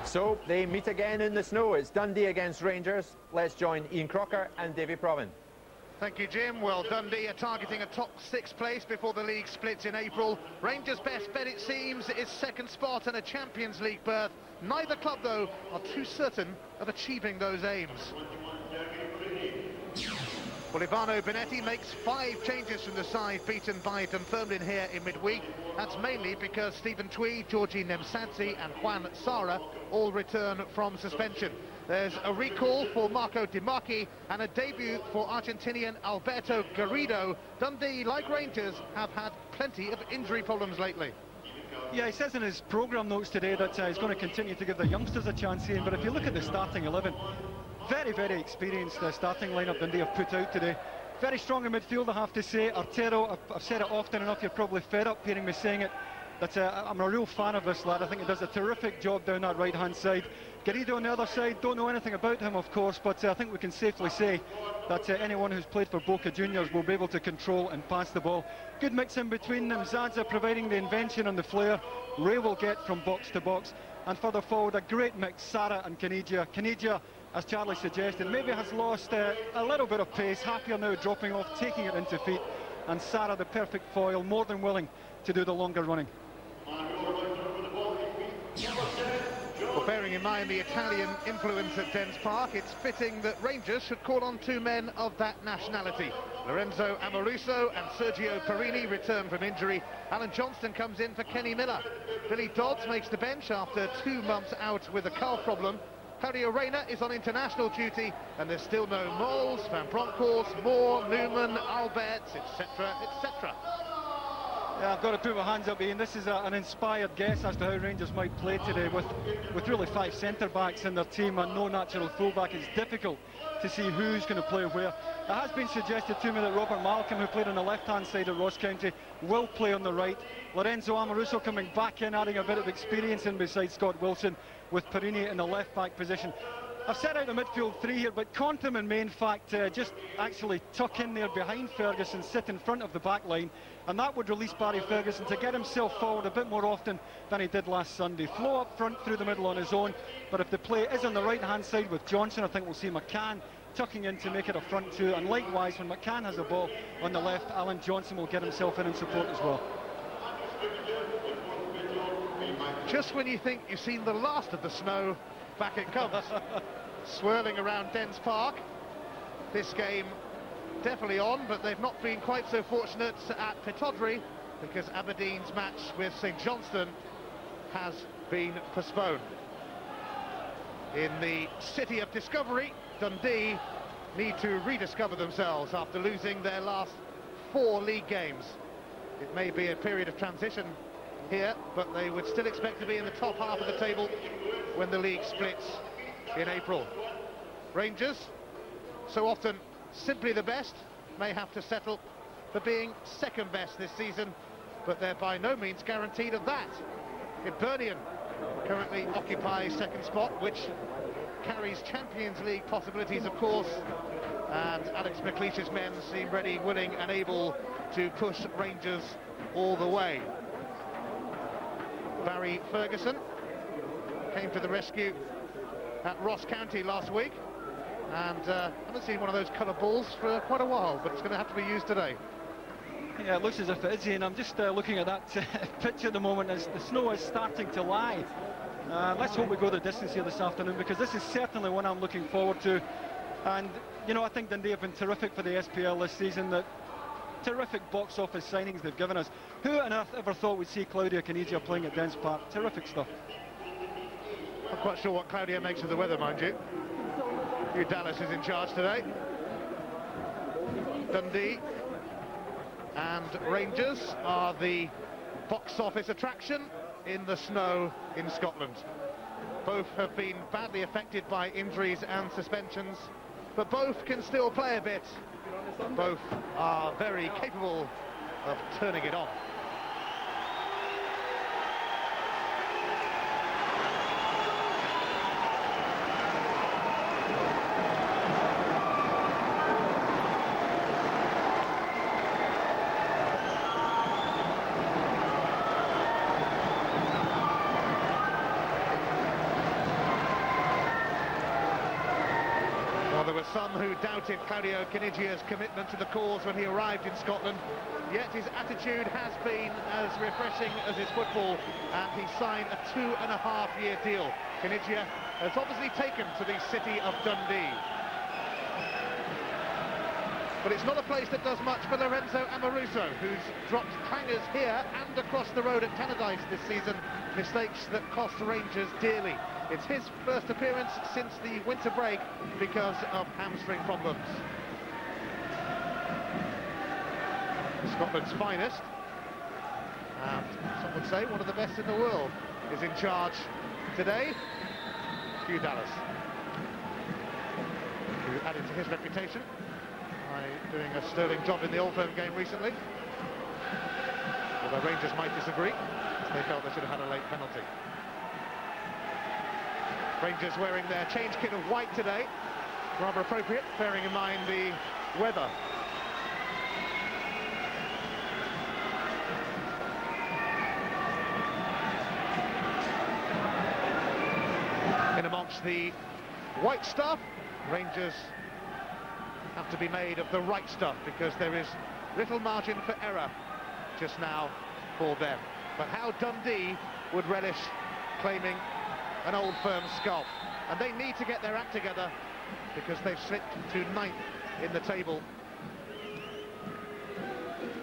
So they meet again in the snow. It's Dundee against Rangers. Let's join Ian Crocker and Davy Provan. Thank you, Jim. Well, Dundee are targeting a top 6 place before the league splits in April. Rangers' best bet, it seems, is second spot and a Champions League berth. Neither club, though, are too certain of achieving those aims. Well, Ivano Benetti makes 5 changes from the side beaten by Dunfermline here in midweek. That's mainly because Stephen Twee, Georgi Nemsadze and Juan Sara all return from suspension. There's a recall for Marco Di Marchi and a debut for Argentinian Alberto Garrido. Dundee, like Rangers, have had plenty of injury problems lately. Yeah, he says in his programme notes today that he's going to continue to give the youngsters a chance here, but if you look at the starting 11, very, very experienced starting lineup Dundee have put out today. Very strong in midfield, I have to say. Artero, I've said it often enough, you're probably fed up hearing me saying it, that I'm a real fan of this lad. I think he does a terrific job down that right-hand side. Garrido on the other side, don't know anything about him, of course, but I think we can safely say that anyone who's played for Boca Juniors will be able to control and pass the ball. Good mix in between them, Zadza providing the invention on the flair, Ray will get from box to box, and further forward a great mix, Sara and Caniggia. Caniggia, as Charlie suggested, maybe has lost a little bit of pace, happier now dropping off, taking it into feet, and Sara the perfect foil, more than willing to do the longer running. Well, bearing in mind the Italian influence at Dens Park, it's fitting that Rangers should call on 2 men of that nationality. Lorenzo Amoruso and Sergio Perini return from injury. Alan Johnston comes in for Kenny Miller. Billy Dodds makes the bench after 2 months out with a calf problem. Claudio Reyna is on international duty, and there's still no Moles, Van Bronckhorst, Moore, Newman, Alberts, etc., etc. Yeah, I've got to put my hands up, Ian. This is an inspired guess as to how Rangers might play today with really 5 centre-backs in their team and no natural full-back. It's difficult to see who's going to play where. It has been suggested to me that Robert Malcolm, who played on the left-hand side at Ross County, will play on the right. Lorenzo Amoruso coming back in, adding a bit of experience in beside Scott Wilson, with Perini in the left-back position. I've set out a midfield 3 here, but Contam in main fact just actually tuck in there behind Ferguson, sit in front of the back line, and that would release Barry Ferguson to get himself forward a bit more often than he did last Sunday. Flow up front through the middle on his own, but if the play is on the right-hand side with Johnson, I think we'll see McCann tucking in to make it a front 2, and likewise when McCann has the ball on the left, Alan Johnson will get himself in and support as well. Just when you think you've seen the last of the snow, back it comes. Swirling around Dens Park. This game definitely on, but they've not been quite so fortunate at Pittodrie because Aberdeen's match with St Johnstone has been postponed. In the city of discovery, Dundee need to rediscover themselves after losing their last 4 league games. It may be a period of transition here, but they would still expect to be in the top half of the table when the league splits in April. Rangers, so often simply the best, may have to settle for being second best this season, but they're by no means guaranteed of that. Hibernian currently occupies second spot, which carries Champions League possibilities, of course, and Alex McLeish's men seem ready, willing and able to push Rangers all the way. Barry Ferguson came to the rescue at Ross County last week, and haven't seen one of those colour balls for quite a while, but it's going to have to be used today. Yeah, it looks as if it is, and I'm just looking at that pitch at the moment as the snow is starting to lie. Let's hope we go the distance here this afternoon, because this is certainly one I'm looking forward to. And, you know, I think Dundee have been terrific for the SPL this season. That terrific box office signings they've given us. Who on earth ever thought we'd see Claudio Caniggia playing at Dens Park? Terrific stuff. Not quite sure what Claudio makes of the weather, mind you. Hugh Dallas is in charge today. Dundee and Rangers are the box office attraction in the snow in Scotland. Both have been badly affected by injuries and suspensions, but both can still play a bit. Both are very capable of turning it on. Well, there were some who doubted Claudio Canigia's commitment to the cause when he arrived in Scotland, yet his attitude has been as refreshing as his football, and he signed a 2.5-year deal. Canigia has obviously taken to the city of Dundee. But it's not a place that does much for Lorenzo Amoruso, who's dropped clangers here and across the road at Tannadice this season, mistakes that cost Rangers dearly. It's his first appearance since the winter break because of hamstring problems. Scotland's finest, and some would say one of the best in the world, is in charge today. Hugh Dallas, who added to his reputation by doing a sterling job in the Old Firm game recently. Although Rangers might disagree, they felt they should have had a late penalty. Rangers wearing their change kit of white today, rather appropriate, bearing in mind the weather. In amongst the white stuff, Rangers have to be made of the right stuff, because there is little margin for error just now for them. But how Dundee would relish claiming an Old Firm skull, and they need to get their act together because they've slipped to 9th in the table.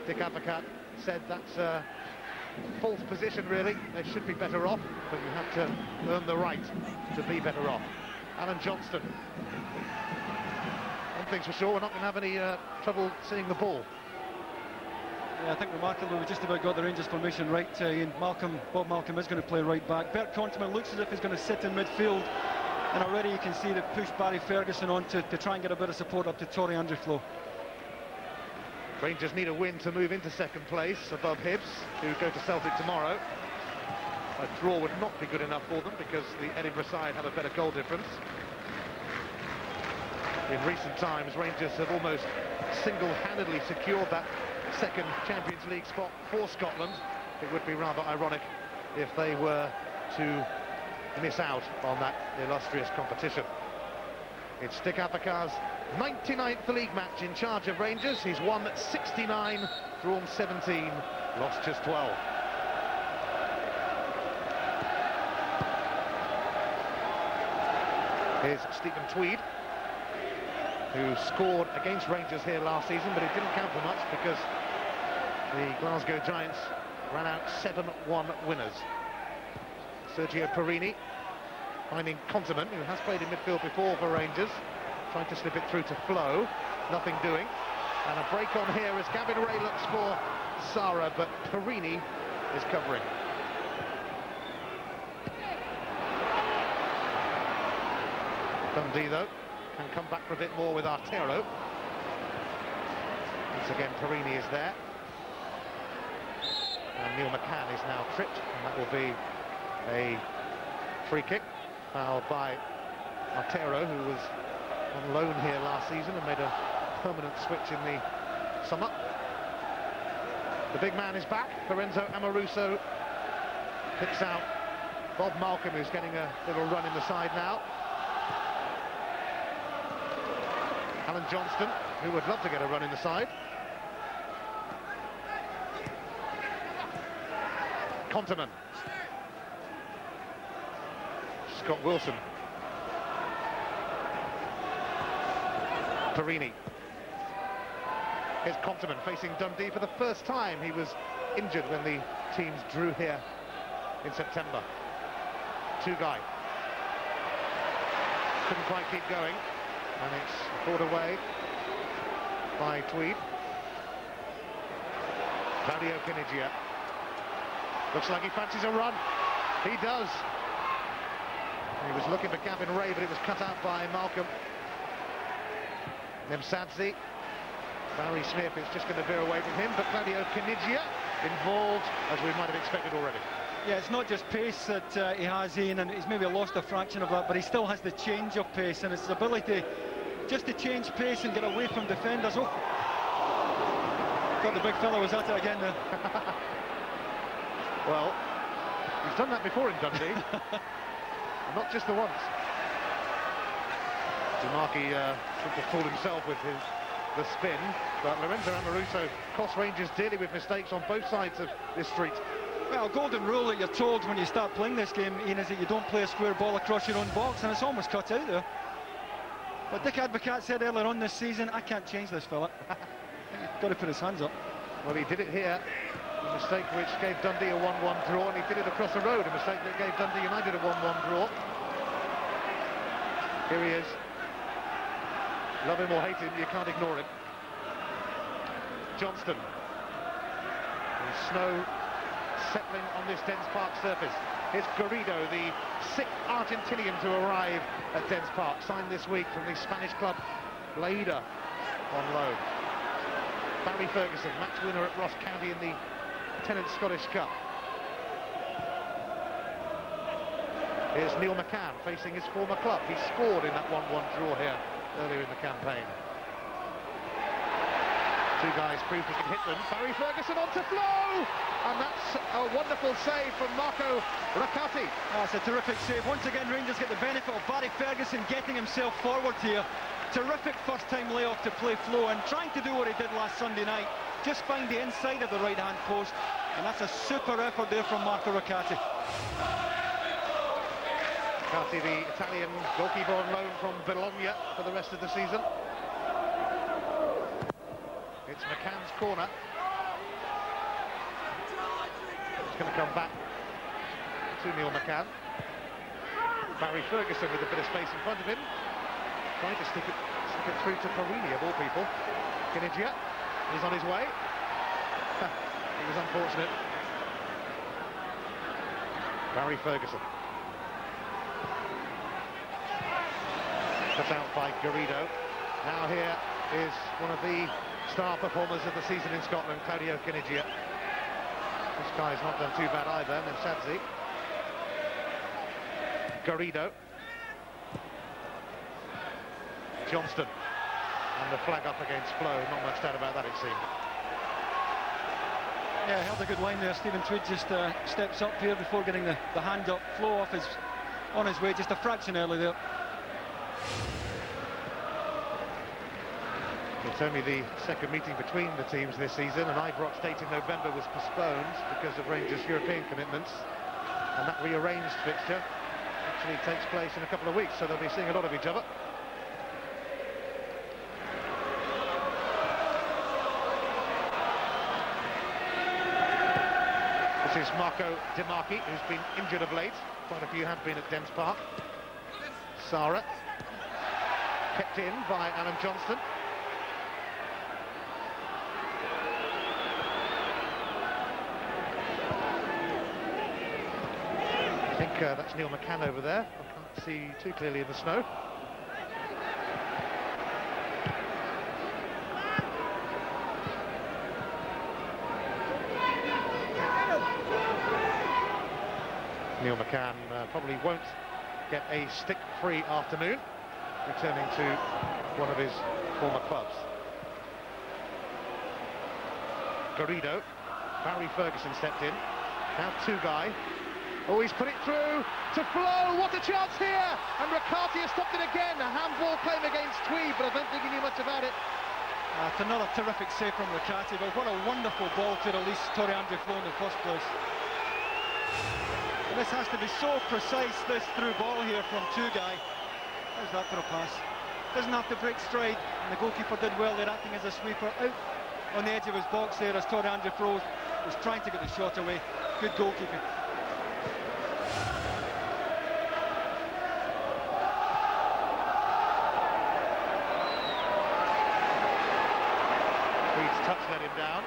Dick Advocat said that's a false position really, they should be better off, but you have to earn the right to be better off. Alan Johnston, one thing's for sure, we're not going to have any trouble seeing the ball. Yeah, I think remarkably we just about got the Rangers formation right, Ian. Bob Malcolm is going to play right back. Bert Conterman looks as if he's going to sit in midfield, and already you can see they've pushed Barry Ferguson on to try and get a bit of support up to Torrey Andrewflo. Rangers need a win to move into second place above Hibs, who go to Celtic tomorrow. A draw would not be good enough for them because the Edinburgh side have a better goal difference. In recent times, Rangers have almost single-handedly secured that second Champions League spot for Scotland. It would be rather ironic if they were to miss out on that illustrious competition. It's Dick Advocat's 99th league match in charge of Rangers. He's won 69, drawn 17, lost just 12. Here's Stephen Tweed, who scored against Rangers here last season, but it didn't count for much because the Glasgow Giants ran out 7-1 winners. Sergio Perini finding Conterman, who has played in midfield before for Rangers, trying to slip it through to Flo, nothing doing. And a break on here as Gavin Ray looks for Sara, but Perini is covering. Dundee, though, can come back for a bit more with Artero. Once again, Perini is there. And Neil McCann is now tripped, and that will be a free kick, fouled by Artero, who was on loan here last season and made a permanent switch in the summer. The big man is back. Lorenzo Amoruso picks out Bob Malcolm, who's getting a little run in the side now. Alan Johnston, who would love to get a run in the side. Conterman. Scott Wilson. Perini. Here's Conterman facing Dundee for the first time. He was injured when the teams drew here in September. Two-guy. Couldn't quite keep going, and it's brought away by Tweed. Claudio Canigia. Looks like he fancies a run. He does. He was looking for Gavin Ray, but it was cut out by Malcolm. Nemsadze. Barry Smith is just going to veer away from him, but Claudio Canigia involved, as we might have expected already. Yeah, it's not just pace that he has, Ian, and he's maybe lost a fraction of that, but he still has the change of pace, and it's his ability just to change pace and get away from defenders. Oh, thought the big fella was at it again there. Well, he's done that before in Dundee. Not just the once. Markey sort of fooled himself with the spin, but Lorenzo Amoruso cost Rangers dearly with mistakes on both sides of this street. Well, golden rule that you're told when you start playing this game, Ian, is that you don't play a square ball across your own box, and it's almost cut out there. But Dick Advocaat said earlier on this season, I can't change this fella. He's got to put his hands up. Well, he did it here, a mistake which gave Dundee a 1-1 draw, and he did it across the road, a mistake that gave Dundee United a 1-1 draw. Here he is. Love him or hate him, you can't ignore him. Johnston. And snow settling on this Dens Park surface. Here's Garrido, the 6th Argentinian to arrive at Dens Park, signed this week from the Spanish club Lleida on loan. Barry Ferguson, match winner at Ross County in the Tennent Scottish Cup. Here's Neil McCann facing his former club. He scored in that 1-1 draw here earlier in the campaign. Two guys proved he can hit them. Barry Ferguson onto Flo! And that's a wonderful save from Marco Raccati. That's a terrific save. Once again, Rangers get the benefit of Barry Ferguson getting himself forward here. Terrific first-time layoff to play Flo, and trying to do what he did last Sunday night. Just find the inside of the right-hand post, and that's a super effort there from Marco Raccati. Raccati, the Italian goalkeeper on loan from Bologna for the rest of the season. It's McCann's corner. It's going to come back to Neil McCann. Barry Ferguson with a bit of space in front of him, trying to stick it through to Perini, of all people. Kinigia is on his way. It was unfortunate. Barry Ferguson. Cut out by Garrido. Now here is one of the star performers of the season in Scotland, Claudio Kinigia. This guy's not done too bad either, Nemsadze. Garrido. Johnston. And the flag up against Flo, not much doubt about that, it seemed. Yeah, held a good line there. Stephen Tweed just steps up here before getting the hand up. Flo on his way, just a fraction early there. It's only the second meeting between the teams this season, and Ibrox date in November was postponed because of Rangers' European commitments, and that rearranged fixture actually takes place in a couple of weeks, so they'll be seeing a lot of each other. This is Marco De Marchi, who's been injured of late. Quite a few have been at Dens Park. Sara, kept in by Alan Johnston. I think that's Neil McCann over there. I can't see too clearly in the snow. Neil McCann probably won't get a stick-free afternoon, returning to one of his former clubs. Garrido, Barry Ferguson stepped in, now two guy. Oh, he's put it through to Flo, what a chance here! And Raccati has stopped it again, a handball claim against Tweed, but I don't think he knew much about it. It's another terrific save from Raccati, but what a wonderful ball to release Torre Andre Flo in the first place. And this has to be so precise, this through ball here from two guy. How's that for a pass? Doesn't have to break stride, and the goalkeeper did well there, acting as a sweeper out on the edge of his box there as Torre Andre Flo was trying to get the shot away. Good goalkeeping. Touch let him down.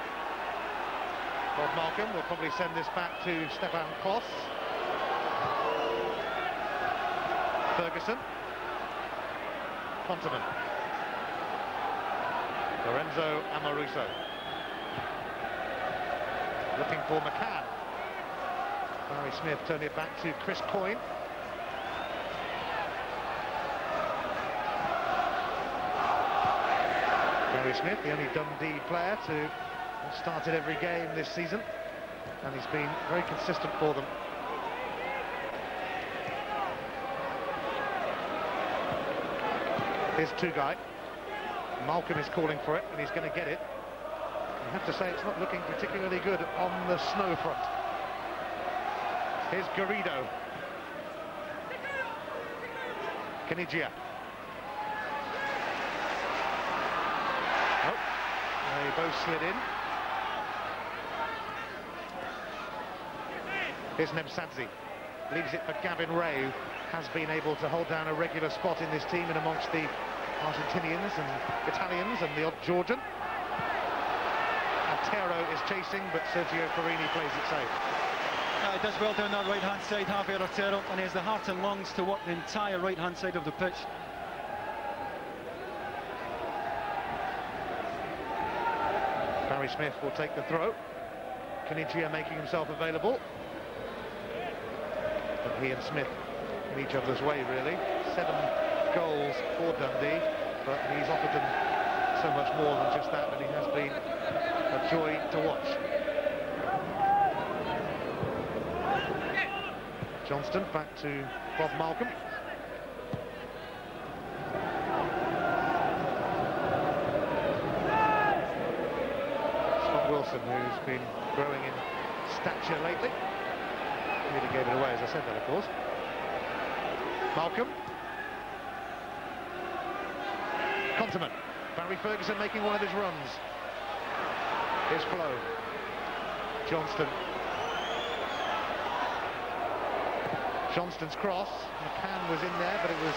Bob Malcolm will probably send this back to Stefan Kloss. Ferguson. Konterman. Lorenzo Amoruso. Looking for McCann. Barry Smith turned it back to Chris Coyne. Barry Smith, the only Dundee player to have started every game this season, and he's been very consistent for them. Here's Tugai. Malcolm is calling for it, and he's going to get it. I have to say it's not looking particularly good on the snow front. Here's Garrido. Kenigia. Oh, they both slid in. Here's Nemsadze. Leaves it for Gavin Ray, who has been able to hold down a regular spot in this team and amongst the Argentinians and Italians and the odd Georgian. Antero is chasing, but Sergio Farini plays it safe. He does well down that right-hand side, Javier Otero, and he has the heart and lungs to work the entire right-hand side of the pitch. Barry Smith will take the throw. Kenigia making himself available. But he and Smith in each other's way, really. 7 goals for Dundee, but he's offered them so much more than just that, and he has been a joy to watch. Johnston back to Bob Malcolm. Scott Wilson, who's been growing in stature lately. Really gave it away, as I said that, of course. Malcolm. Conterman. Barry Ferguson making one of his runs. Here's Flo. Johnston. Johnston's cross. McCann was in there, but it was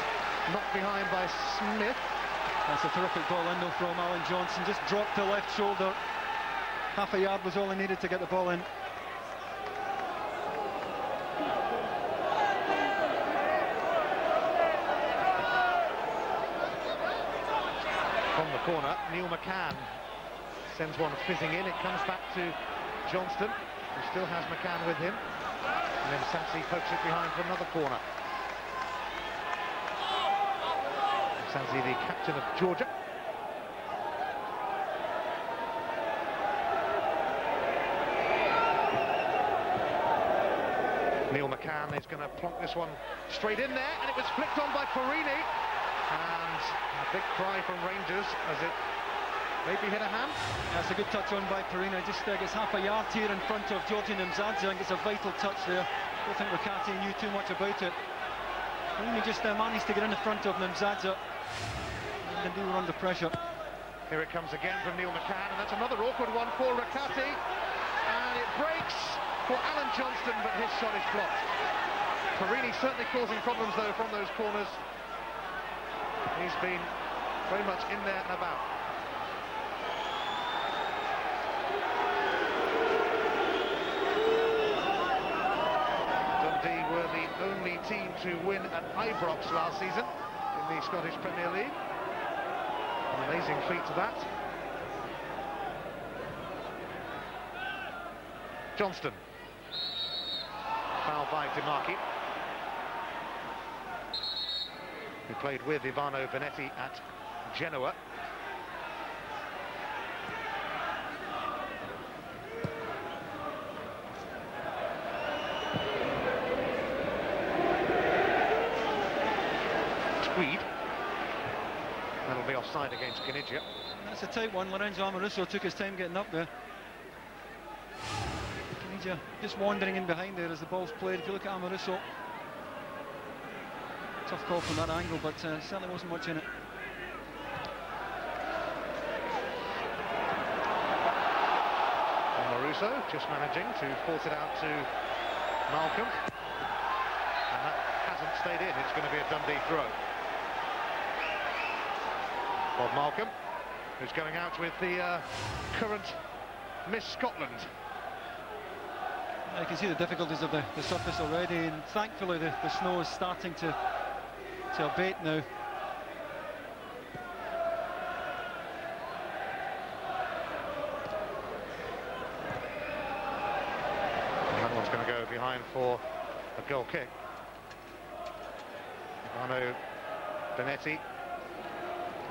knocked behind by Smith. That's a terrific ball in though from Alan Johnson. Just dropped the left shoulder. Half a yard was all he needed to get the ball in. From the corner, Neil McCann sends one fizzing in. It comes back to Johnston, who still has McCann with him. And then Sansi pokes it behind for another corner. Sansi, the captain of Georgia. Neil McCann is going to plonk this one straight in there, and it was flicked on by Farini. And a big cry from Rangers as it maybe hit a hand. That's a good touch on by Perina. Just gets half a yard here in front of Georgi Nemsadze. I think it's a vital touch there. I don't think Riccardi knew too much about it. Perina just managed to get in the front of Nemsadze. And they were under pressure. Here it comes again from Neil McCann, and that's another awkward one for Riccardi. And it breaks for Alan Johnston, but his shot is blocked. Perini certainly causing problems, though, from those corners. He's been very much in there and about. Dundee were the only team to win at Ibrox last season in the Scottish Premier League. An amazing feat to that. Johnston. Foul by Demarchi, who played with Ivano Benetti at Genoa. Tweed. That'll be offside against Kenigia. That's a tight one. Lorenzo Amoruso took his time getting up there. Kenigia just wandering in behind there as the ball's played. If you look at Amoruso, tough call from that angle, but certainly wasn't much in it. Amoruso just managing to force it out to Malcolm. And that hasn't stayed in. It's going to be a Dundee throw. Bob Malcolm, who's going out with the current Miss Scotland. You can see the difficulties of the surface already, and thankfully the snow is starting to abate now. That one's going to go behind for a goal kick. Ivano Benetti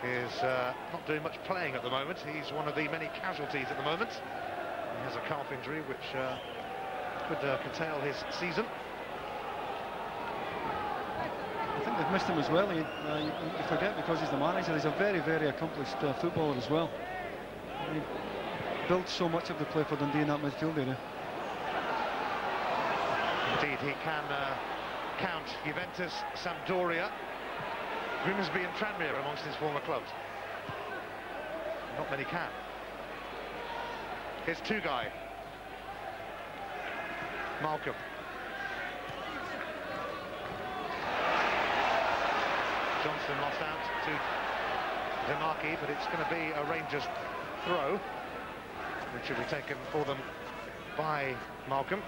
is not doing much playing at the moment. He's one of the many casualties at the moment. He has a calf injury which could curtail his season. I think they've missed him as well. You forget because he's the manager. He's a very, very accomplished footballer as well. He builds so much of the play for Dundee in that midfield area. Indeed, he can count Juventus, Sampdoria, Grimsby and Tranmere amongst his former clubs. Not many can. Here's Tugai. Malcolm. Johnson lost out to Demarki, but it's going to be a Rangers throw, which should be taken for them by Malcolm.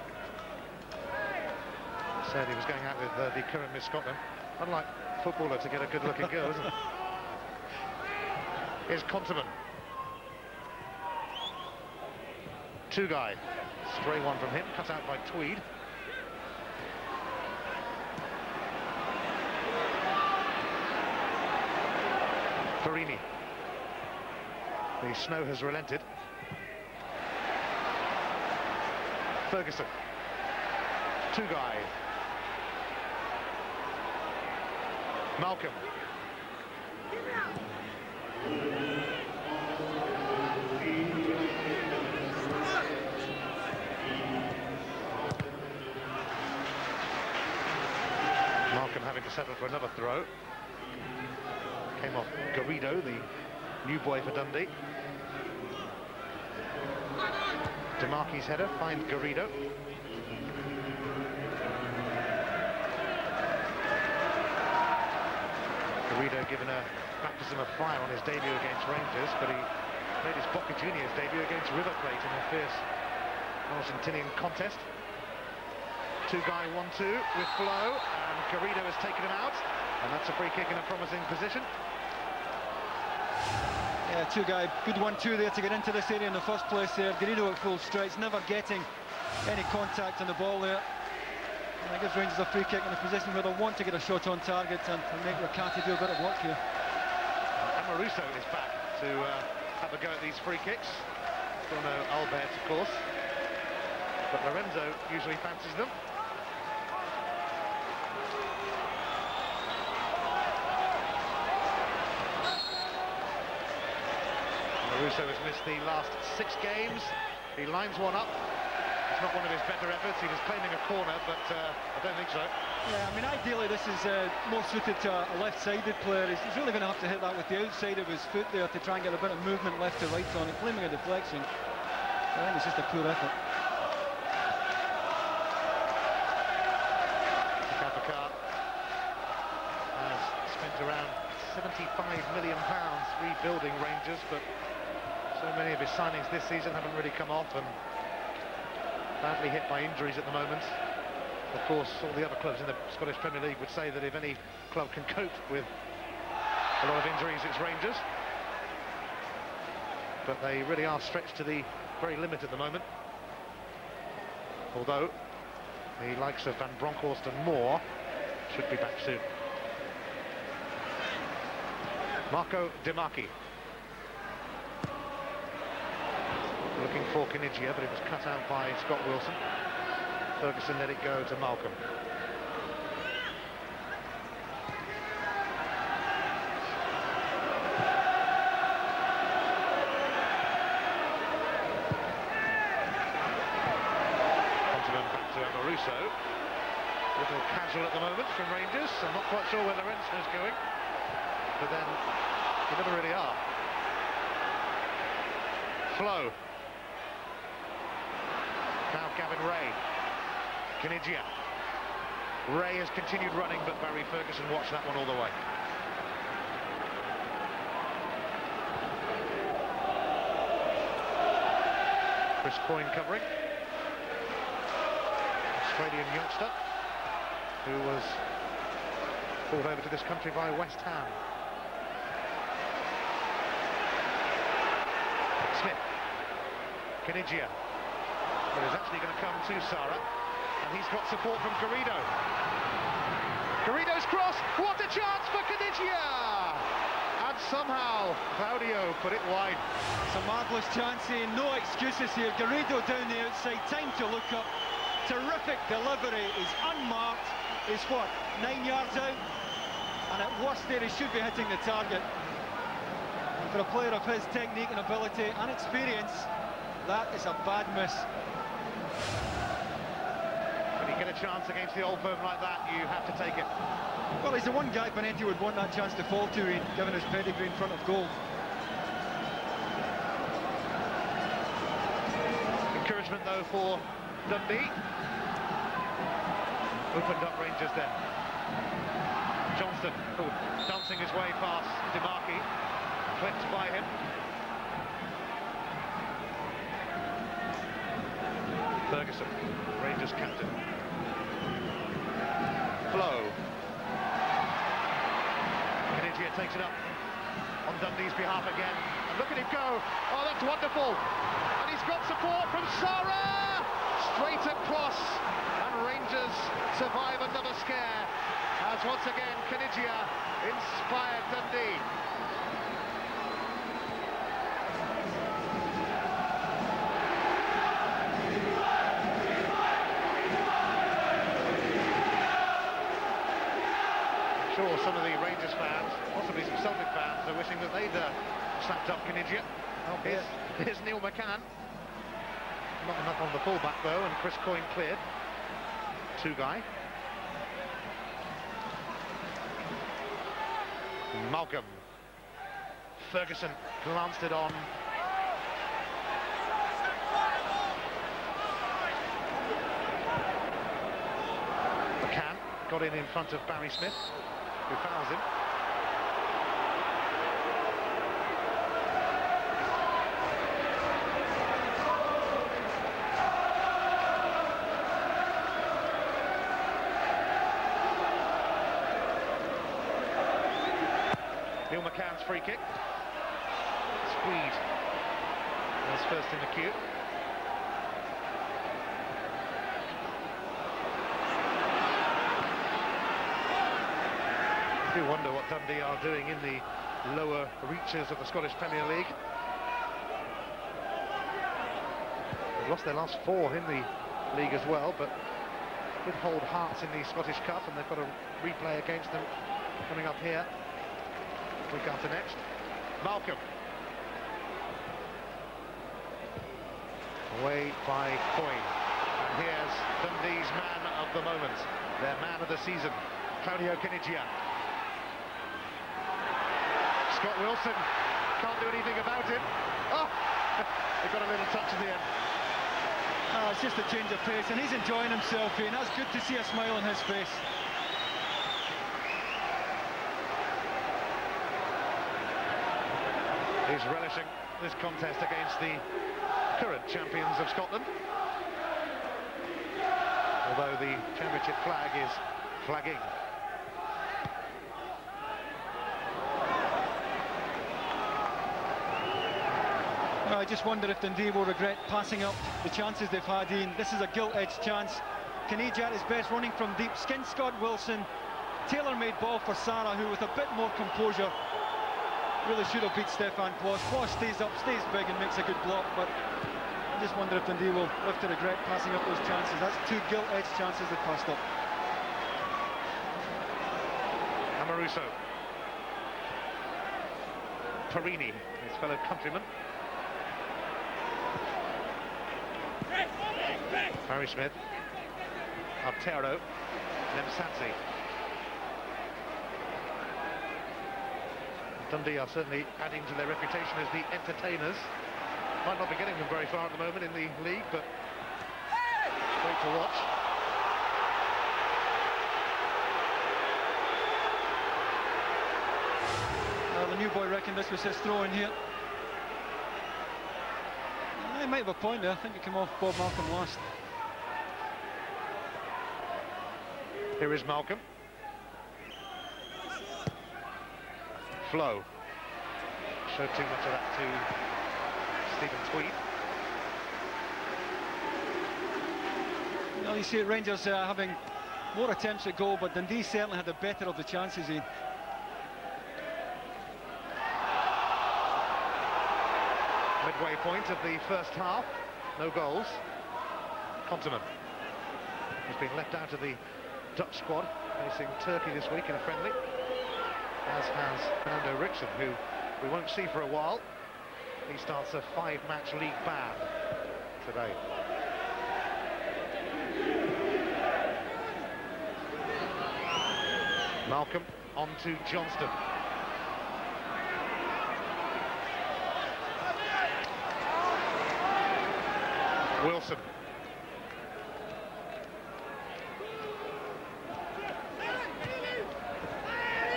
Said he was going out with the current Miss Scotland. Unlike footballer to get a good-looking girl, isn't it? Here's Conterman. Tugai. Stray one from him, cut out by Tweed. Farini. The snow has relented. Ferguson. Tugai. Malcolm. Malcolm having to settle for another throw. Came off Garrido, the new boy for Dundee. Demarki's header finds Garrido. Garrido given a baptism of fire on his debut against Rangers, but he made his Boca Juniors debut against River Plate in a fierce Argentinian contest. Tugai 1-2 with Flo, and Garrido has taken him out, and that's a free kick in a promising position. Yeah, Tugai, good 1-2 there to get into this area in the first place there. Garrido at full stretch, never getting any contact on the ball there. And that gives Rangers a free kick in a position where they want to get a shot on target and make Rakati do a bit of work here. Amoruso is back to have a go at these free kicks. Still no Albert, of course, but Lorenzo usually fancies them. Amoruso has missed the last 6 games. He lines one up. It's not one of his better efforts. He was claiming a corner, but I don't think so. Yeah, I mean, ideally this is more suited to a left-sided player. He's really going to have to hit that with the outside of his foot there to try and get a bit of movement left to right on it. Claiming a deflection, I think it's just a poor effort. Kapakar has spent around £75 million rebuilding Rangers, but so many of his signings this season haven't really come off, and badly hit by injuries at the moment. Of course, all the other clubs in the Scottish Premier League would say that if any club can cope with a lot of injuries, it's Rangers. But they really are stretched to the very limit at the moment. Although the likes of Van Bronckhorst and Moore should be back soon. Marco Demarki. Looking for Kinigia, but it was cut out by Scott Wilson. Ferguson let it go to Malcolm. Conterman back to Amoruso. A little casual at the moment from Rangers. I'm not quite sure where Lorenzo's going, but then you never really are. Flo. Now Gavin Ray. Kinigia. Ray has continued running, but Barry Ferguson watched that one all the way. Chris Coyne covering. Australian youngster who was brought over to this country by West Ham. Smith. Kinigia. But is actually going to come to Sara, and he's got support from Garrido. Garrido's cross, what a chance for Kinigia! And somehow Claudio put it wide. It's a marvellous chance here, no excuses here. Garrido down the outside, time to look up. Terrific delivery, is unmarked. Is what, 9 yards out? and at worst there he should be hitting the target. And for a player of his technique and ability and experience, that is a bad miss. When you get a chance against the old firm like that, you have to take it. Well, he's the one guy Benetti would want that chance to fall to, given his pedigree in front of goal. Encouragement though for Dundee. Opened up Rangers then. Johnston, dancing his way past DeMarchi, clipped by him. Ferguson, Rangers captain. Flow. Kanigia takes it up on Dundee's behalf again. And look at him go. Oh, that's wonderful. And he's got support from Sara. Straight across. And Rangers survive another scare. As once again, Kanigia inspired Dundee. Sure, some of the Rangers fans, possibly some Celtic fans, are wishing that they'd snapped up Kanigia. Oh, here's Neil McCann. Not enough on the full-back though, and Chris Coyne cleared. Two-guy. Malcolm. Ferguson glanced it on. McCann got in front of Barry Smith, who fouls him. Neil McCann's free kick. Squeed was first in the queue. I do wonder what Dundee are doing in the lower reaches of the Scottish Premier League. They've lost their last 4 in the league as well, but did hold Hearts in the Scottish Cup, and they've got a replay against them coming up here. Week after next. Malcolm. Away by Coyne. And here's Dundee's man of the moment. Their man of the season, Claudio Kanigia. Scott Wilson can't do anything about it. Oh! They got a little touch at the end. Oh, it's just a change of pace, and he's enjoying himself, and that's good to see a smile on his face. He's relishing this contest against the current champions of Scotland. Although the championship flag is flagging. Well, I just wonder if Dundee will regret passing up the chances they've had, Ian. This is a gilt-edged chance. Kanigia at his best, running from deep, skin Scott Wilson. Tailor-made ball for Sara, who with a bit more composure really should have beat Stefan Klos. Klos stays up, stays big and makes a good block, but I just wonder if Dundee will live to regret passing up those chances. That's 2 gilt-edged chances they passed up. Amoruso. Perini, his fellow countryman. Barry Smith. Artero. Lemsatsi. Dundee are certainly adding to their reputation as the entertainers. Might not be getting them very far at the moment in the league, but great to watch. Well, the new boy reckoned this was his throw in here. He might have a point there. I think it came off Bob Malcolm last. Here is Malcolm. Flow. Showed too much of that to Stephen Tweed. Well, you see Rangers having more attempts at goal, but Dundee certainly had the better of the chances, Ian. Midway point of the first half, no goals. Continent has been left out of the Dutch squad, facing Turkey this week in a friendly. as has Fernando Rickson, who we won't see for a while. He starts a 5-match league ban today. Malcolm on to Johnston. Wilson.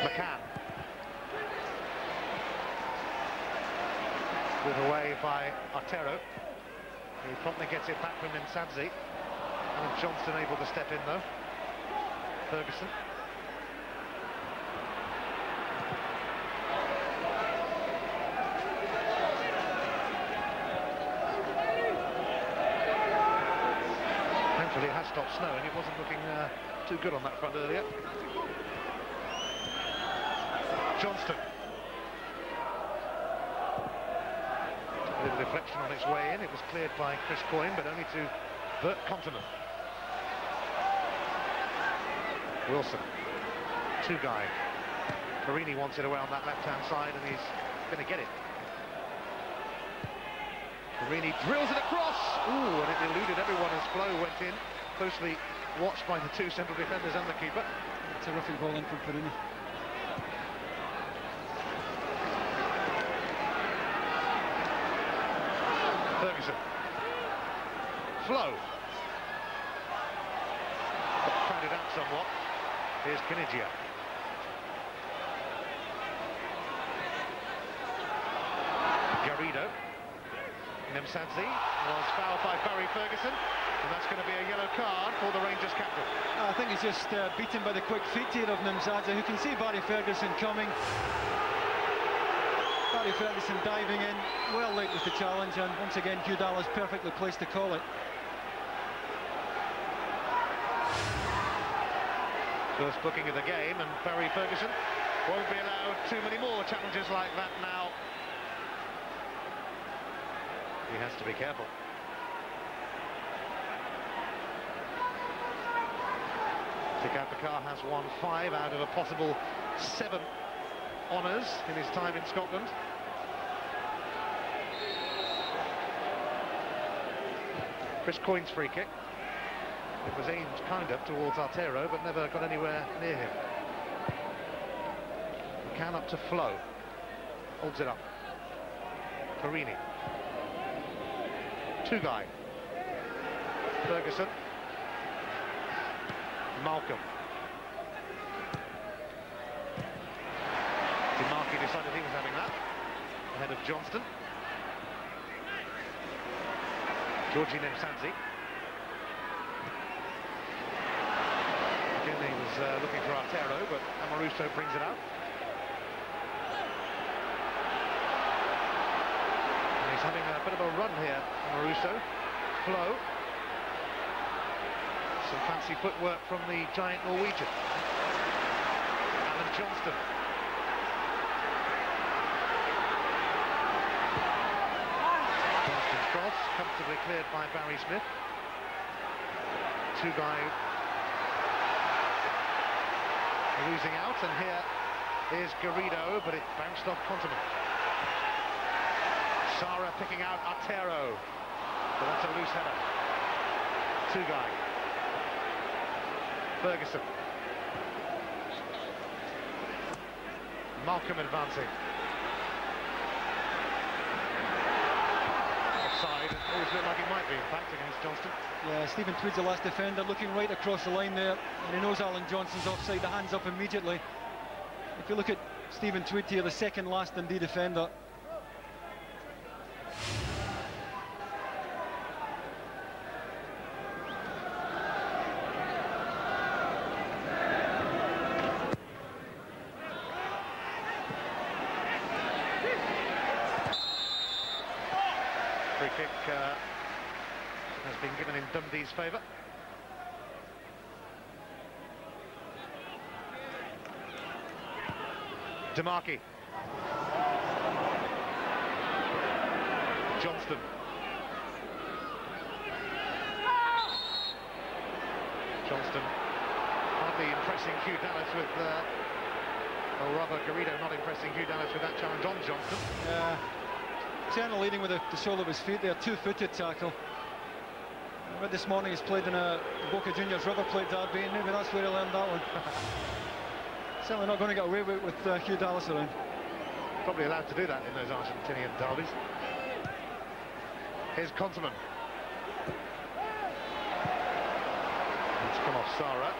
McCann. Put away by Artero. He promptly gets it back from Msadzi. And Johnston able to step in though. Ferguson. Thankfully it has stopped snowing. It wasn't looking too good on that front earlier. Johnston. A little deflection on its way in. It was cleared by Chris Coyne, but only to Bert Continent. Wilson. Two-guy. Carini wants it away on that left-hand side, and he's going to get it. Carini drills it across. Ooh, and it eluded everyone as Flo went in. Closely watched by the two central defenders and the keeper. Terrific ball in from Carini. Ferguson. Flo. Crowded out somewhat. Here's Kinigia. Garrido. Msadzi was fouled by Barry Ferguson, and that's going to be a yellow card for the Rangers captain. I think he's just beaten by the quick feet here of Msadzi, who can see Barry Ferguson coming. Barry Ferguson diving in, well late with the challenge, and once again Hudal is perfectly placed to call it. First booking of the game, and Barry Ferguson won't be allowed too many more challenges like that now. He has to be careful. Tikapakar has won 5 out of a possible 7 honours in his time in Scotland. Chris Coyne's free kick. It was aimed kind of towards Artero, but never got anywhere near him. McCann up to Flo. Holds it up. Carini. Two-guy. Ferguson. Malcolm. Demarki decided he was having that. Ahead of Johnston. Georgie Msadzi. Again, he was looking for Artero, but Amoruso brings it out. And he's having a bit of a run here, Amoruso. Flo. Some fancy footwork from the giant Norwegian. Alan Johnston. Johnston's cross, comfortably cleared by Barry Smith. Two-guy losing out, and here is Garrido, but it bounced off Continent. Sara picking out Artero, but that's a loose header. Two-guy. Ferguson. Malcolm advancing. Offside. It always looked like it might be, in fact, against Johnston. Yeah, Stephen Tweed's the last defender, looking right across the line there, and he knows Alan Johnston's offside, the hands up immediately. If you look at Stephen Tweed here, the second last Dundee defender. Free kick has been given in Dundee's favour. Demarki. Johnston. Johnston hardly impressing Hugh Dallas with Well, rather, Garrido not impressing Hugh Dallas with that challenge on Johnston. Turner leading with the sole of his feet there, two-footed tackle. I read this morning he's played in a Boca Juniors River Plate derby, and maybe that's where he learned that one. Certainly not going to get away with Hugh Dallas around. Probably allowed to do that in those Argentinian derbies. Here's Konterman. It's come off Sara.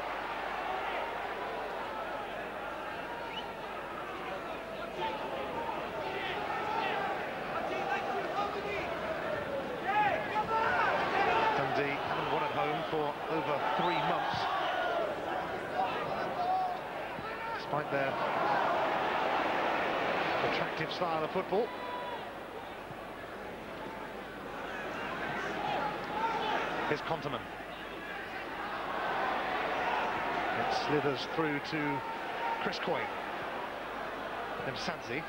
Dundee haven't won at home for over 3 months, despite their attractive style of football. Here's Konterman. It slithers through to Chris Coyne. Then Sanzi.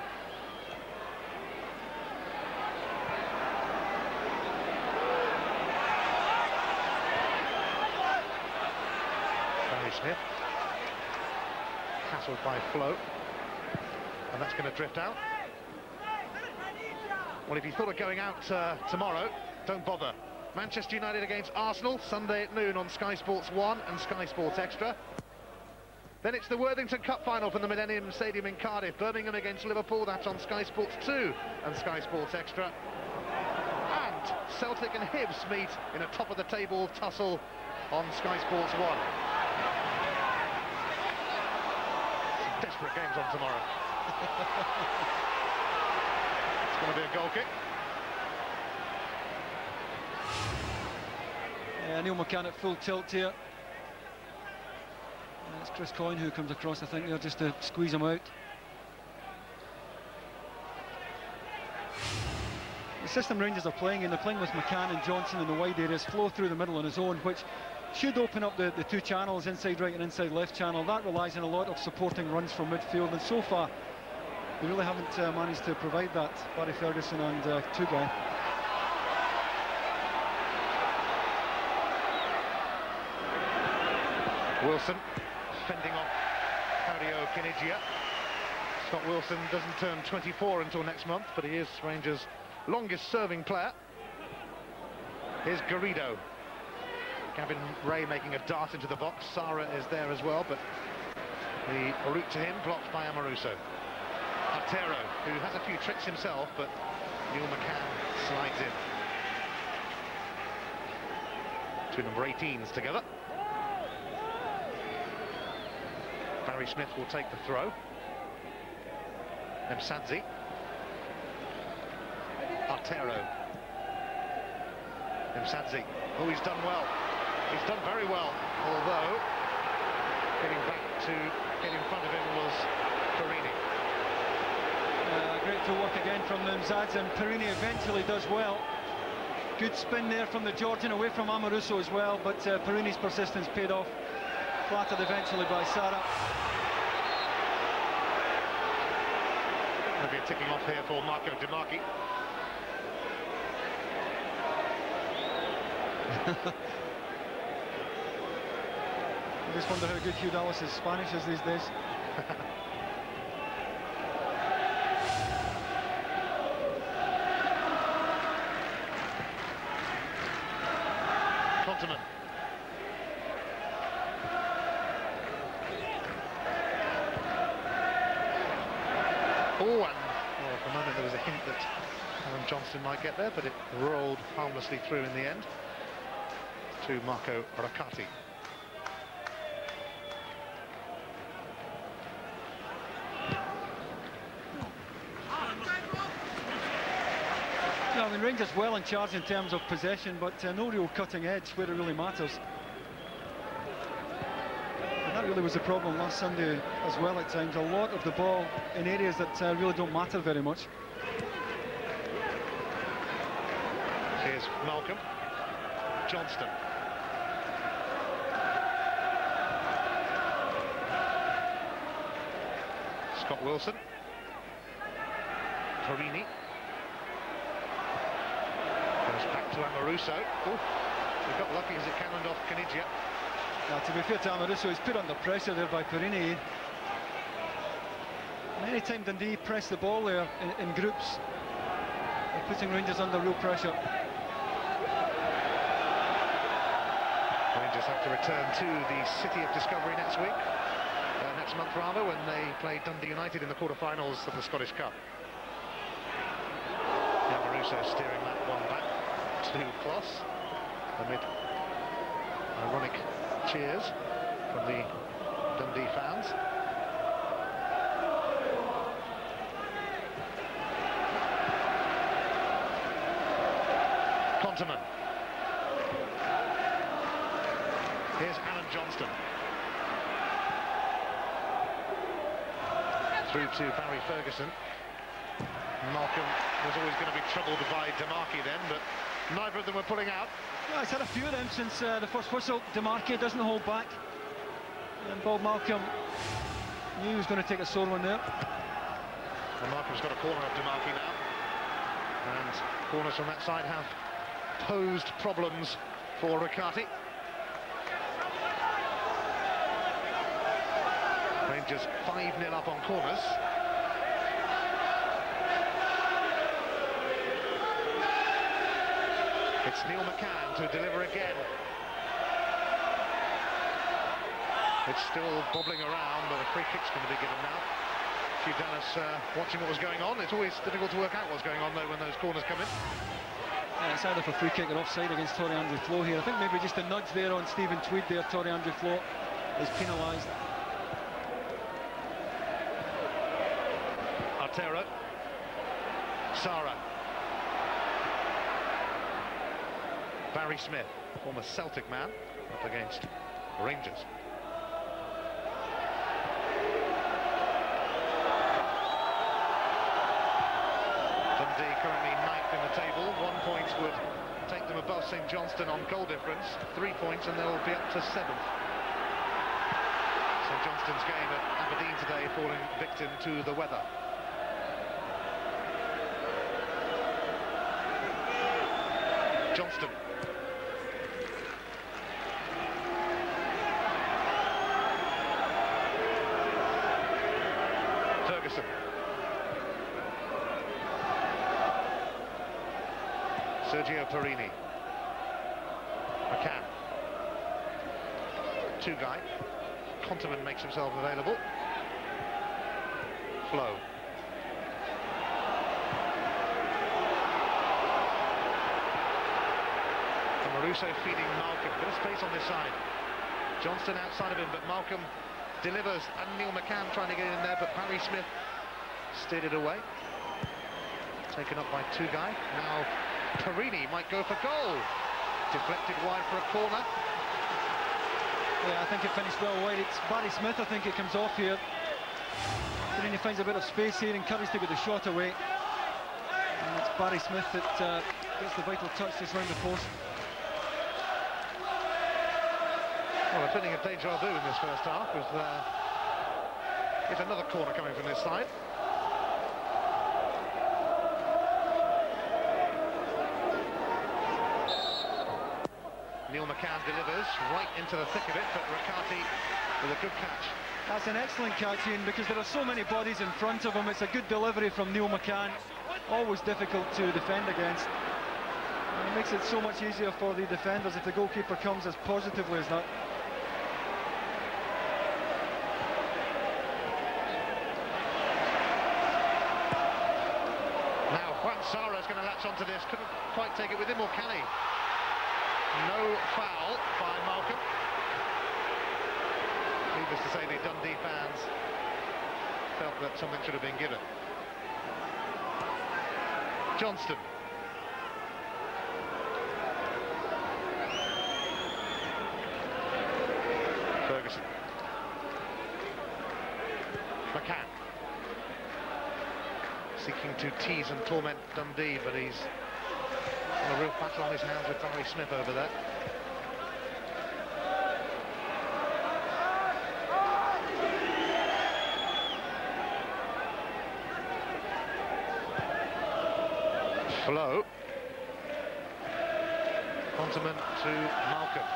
Barry Smith. Hassled by Flo. And that's going to drift out. Well, if you thought of going out tomorrow, don't bother. Manchester United against Arsenal, Sunday at noon on Sky Sports 1 and Sky Sports Extra. Then it's the Worthington Cup final from the Millennium Stadium in Cardiff. Birmingham against Liverpool, that's on Sky Sports 2 and Sky Sports Extra. And Celtic and Hibs meet in a top-of-the-table tussle on Sky Sports 1. Some desperate games on tomorrow. It's going to be a goal kick. Yeah, Neil McCann at full tilt here. And it's Chris Coyne who comes across, I think, there just to squeeze him out. The system Rangers are playing in, they're playing with McCann and Johnson in the wide areas, Flow through the middle on his own, which should open up the two channels, inside right and inside left channel. That relies on a lot of supporting runs from midfield, and so far they really haven't managed to provide that, Barry Ferguson and Tugai. Wilson fending off Claudio Canigia. Scott Wilson doesn't turn 24 until next month, but he is Rangers' longest serving player. Here's Garrido. Gavin Ray making a dart into the box. Sara is there as well, but the route to him blocked by Amoruso. Artero, who has a few tricks himself, but Neil McCann slides in. Two number 18s together. Barry Smith will take the throw. Sanzi. Artero. Sanzi. Oh, he's done well. He's done very well, although getting back to get in front of him was Perini. Great to work again from Mzadze, and Perini eventually does well. Good spin there from the Georgian away from Amoruso as well, but Perini's persistence paid off. Flattered eventually by Sara. Maybe a ticking off here for Marco Di Marchi. I just wonder how good Hugh Dallas' Spanish is these days. Konterman. Oh, and for a moment there was a hint that Alan Johnston might get there, but it rolled harmlessly through in the end to Marco Raccati. No, I mean, Rangers well in charge in terms of possession, but no real cutting edge where it really matters. And that really was the problem last Sunday as well at times. A lot of the ball in areas that really don't matter very much. Here's Malcolm. Johnston. Scott Wilson. Perini. Goes back to Amoruso. Oh, he got lucky as it cannoned off Canigia. Now, to be fair to Amoruso, he's put under pressure there by Perini. Anytime Dundee press the ball there in groups, they're putting Rangers under real pressure. Rangers have to return to the City of Discovery next month rather, when they play Dundee United in the quarter-finals of the Scottish Cup. Yamoruso steering that one back to Kloss amid ironic cheers from the Dundee fans. Conterman. Here's Alan Johnston. Through to Barry Ferguson. Malcolm was always going to be troubled by DeMarchi then, but neither of them were pulling out. Yeah, he's had a few of them since the first whistle. DeMarchi doesn't hold back. And Bob Malcolm knew he was going to take a sore one there. And Malcolm's got a corner of DeMarchi now. And corners from that side have posed problems for Riccardi. Rangers 5-0 up on corners. It's Neil McCann to deliver again. It's still bobbling around, but a free kick's going to be given now. Hugh Dallas watching what was going on. It's always difficult to work out what's going on though when those corners come in. Yeah, it's either for free kick or offside against Torrey Andrew Flo here. I think maybe just a nudge there on Stephen Tweed there. Torrey Andrew Flo is penalised. Artero. Sara. Barry Smith, former Celtic man, up against Rangers. Dundee currently 9th in the table. 1 point would take them above St Johnstone on goal difference. 3 points and they'll be up to 7th. St Johnstone's game at Aberdeen today falling victim to the weather. Johnston. Ferguson. Sergio Perini. McCann. Two-guy. Conterman makes himself available. Flo. Yamoruso feeding Malcolm. Bit of space on this side. Johnston outside of him, but Malcolm delivers, and Neil McCann trying to get in there, but Barry Smith steered it away. Taken up by two-guy. Now Perini might go for goal. Deflected wide for a corner. Yeah, I think it finished well wide. It's Barry Smith, I think it comes off here. Perini finds a bit of space here, encouraged to get the shot away. And it's Barry Smith that gets the vital touch just round the post. Well, we're feeling a deja vu in this first half, with yet another corner coming from this side. Neil McCann delivers right into the thick of it, but Riccardi with a good catch. That's an excellent catch, Ian, because there are so many bodies in front of him. It's a good delivery from Neil McCann. Always difficult to defend against. And it makes it so much easier for the defenders if the goalkeeper comes as positively as that. Sara's going to latch onto this, couldn't quite take it with him, or can he? No foul by Malcolm. Needless to say, the Dundee fans felt that something should have been given. Johnston. Ferguson. McCann. Seeking to tease and torment Dundee, but he's got a real battle on his hands with Barry Smith over there. Flo. Conterman to Malcolm.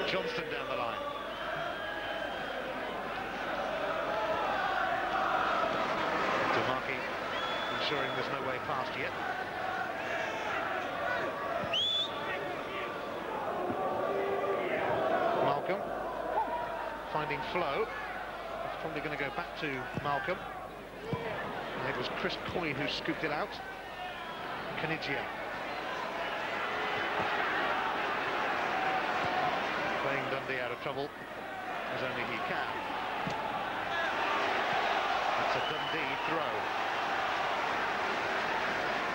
Johnston down the line. ensuring there's no way past yet. Malcolm finding flow. It's probably going to go back to Malcolm. And it was Chris Coyne who scooped it out. Canigia. Playing Dundee out of trouble as only he can. That's a Dundee throw.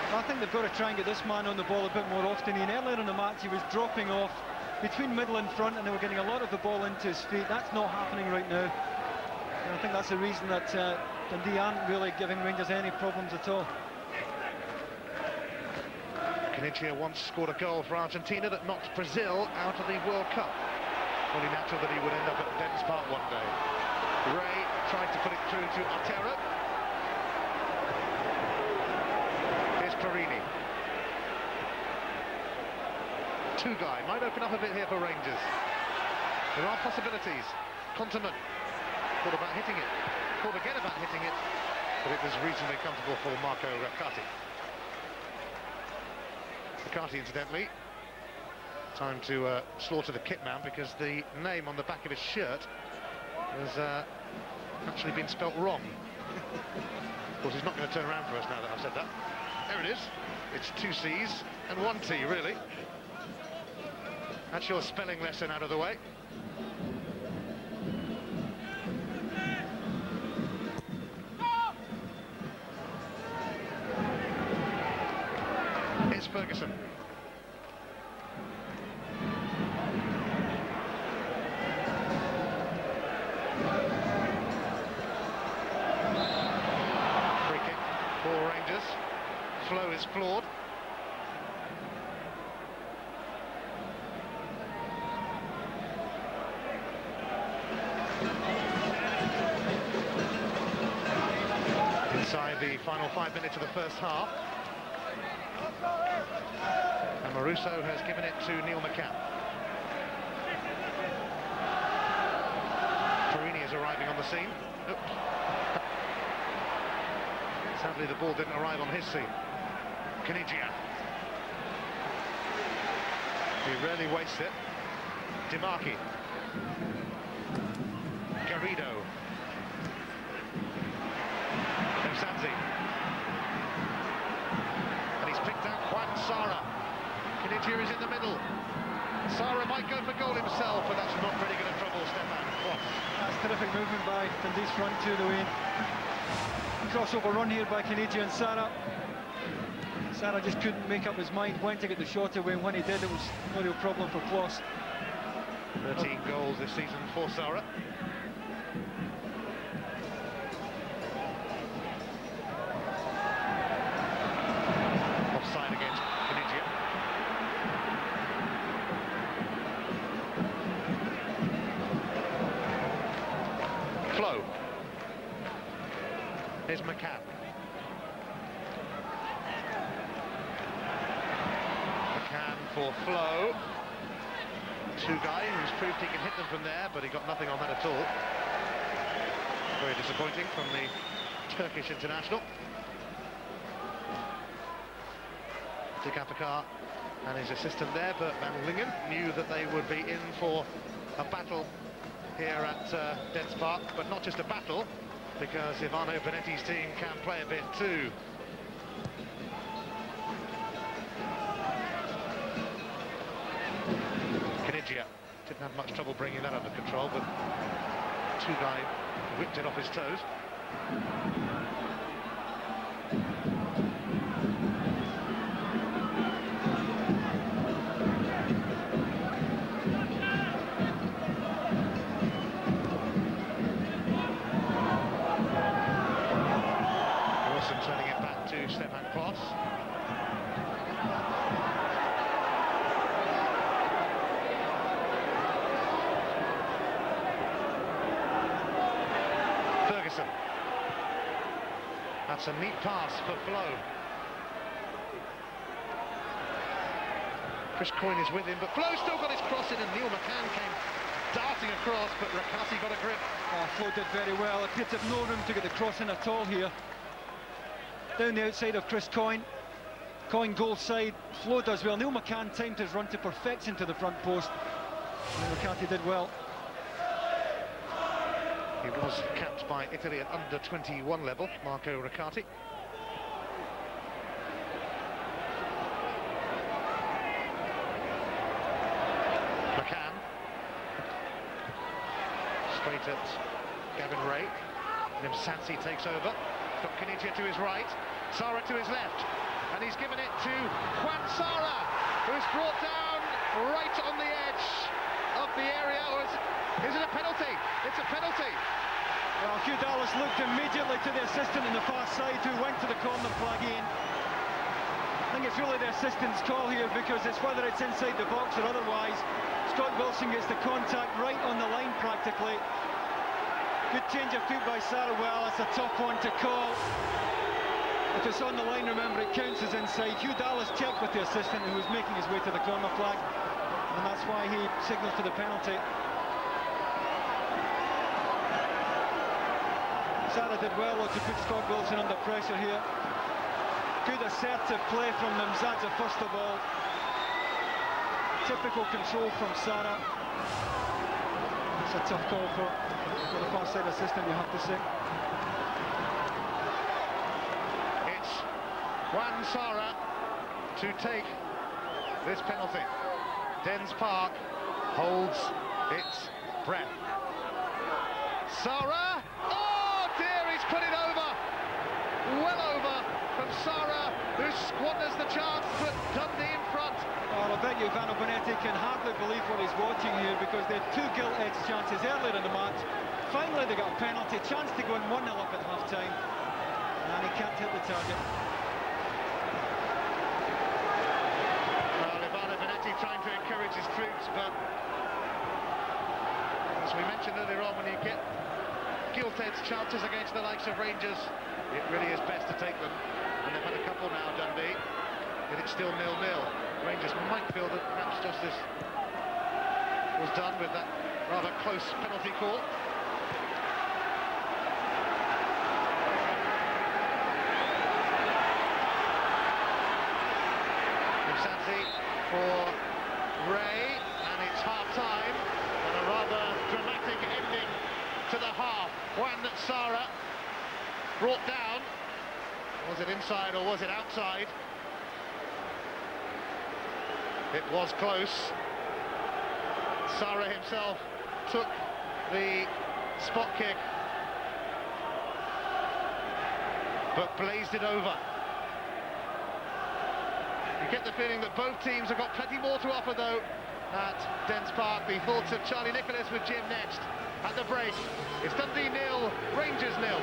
I think they've got to try and get this man on the ball a bit more often. Ian, earlier in the match he was dropping off between middle and front, and they were getting a lot of the ball into his feet. That's not happening right now. And I think that's the reason that Dundee aren't really giving Rangers any problems at all. Canigia once scored a goal for Argentina that knocked Brazil out of the World Cup. Only natural that he would end up at Dens Park one day. Ray tried to put it through to Otero. Here's Perini. Two-guy might open up a bit here for Rangers. There are possibilities. Continent thought about hitting it. Thought again about hitting it, but it was reasonably comfortable for Marco Raccati. Raccati, incidentally, time to slaughter the kit man because the name on the back of his shirt has actually been spelt wrong. Of course, he's not going to turn around for us now that I've said that. There it is. It's 2 C's and 1 T, really. That's your spelling lesson out of the way. Here's Ferguson. Free kick for Rangers. Flow is flawed. Inside the final 5 minutes of the first half. And Marusso has given it to Neil McCann. Perini is arriving on the scene. Oops. Sadly, the ball didn't arrive on his scene. Canigia. He rarely wastes it. Dimarchi. Garrido. Sanzi. And he's picked out Juan Sara. Canigia is in the middle. Sara might go for goal himself, but that's not really going to trouble Stefan Kloss. That's terrific movement by Dundee's front two, the way. Crossover run here by Canigia and Sara. Sara just couldn't make up his mind when to get the shot away, and when he did, it was no real problem for Kloss. 13 goals this season for Sara. Offside against Canigia. Flow. Here's McCann. McCann for Flow. Two-guy who's proved he can hit them from there, but he got nothing on that at all. Very disappointing from the Turkish international. Kapakar and his assistant there, Bert van Lingen, knew that they would be in for a battle here at Dens Park, but not just a battle, because Ivano Benetti's team can play a bit too. Canigia didn't have much trouble bringing that under control, but two-guy whipped it off his toes. Turning it back to Stefan Kloss. Ferguson. That's a neat pass for Flow. Chris Coyne is with him, but Flow still got his cross in, and Neil McCann came darting across, but Raccati got a grip. Oh, Flow did very well. Appeared to have no room to get the cross in at all here. down the outside of Chris Coyne. Coyne goal side, Flo does well. Neil McCann timed his run to perfection to the front post. And McCarthy did well. He was capped by Italy at under 21 level, Marco Riccati. McCann. Straight at Gavin Ray. Nimsansi takes over. Got Kinigia to his right. Sara to his left. And he's given it to Juan Sara, who's brought down right on the edge of the area. Or is it a penalty? It's a penalty. Well, Hugh Dallas looked immediately to the assistant on the far side, who went to the corner flag in. I think it's really the assistant's call here, because it's whether it's inside the box or otherwise. Scott Wilson gets the contact right on the line practically. Good change of feet by Sara. Well, it's a tough one to call. If it's on the line, remember, it counts as inside. Hugh Dallas checked with the assistant, who was making his way to the corner flag, and that's why he signalled for the penalty. Sara did well to put Scott Wilson under pressure here. Good assertive play from Nimzadza first of all. Typical control from Sara. It's a tough call for the far side assistant, you have to say. It's Juan Sara to take this penalty. Dens Park holds its breath. Sara! Oh dear, he's put it over! Well over from Sara, who squanders the chance to put Dundee in front. Well, I bet you Ivano Bonetti can hardly believe what he's watching here, because they had two gilt-edged chances earlier in the match. Finally they got a penalty, chance to go in 1-0 up at half-time, and he can't hit the target. Well, Ivano Bonetti trying to encourage his troops, but as we mentioned earlier on, when you get gilt-edged chances against the likes of Rangers, it really is best to take them, and they've had a couple now, Dundee, but it's still 0-0. Rangers might feel that perhaps justice was done with that rather close penalty call. Nimsansi for Ray, and it's half-time, and a rather dramatic ending to the half. Juan Sara brought down. Was it inside or was it outside? It was close. Sara himself took the spot kick, but blazed it over. You get the feeling that both teams have got plenty more to offer, though, at Dens Park. The thoughts of Charlie Nicholas with Jim next at the break. It's Dundee 0, Rangers 0.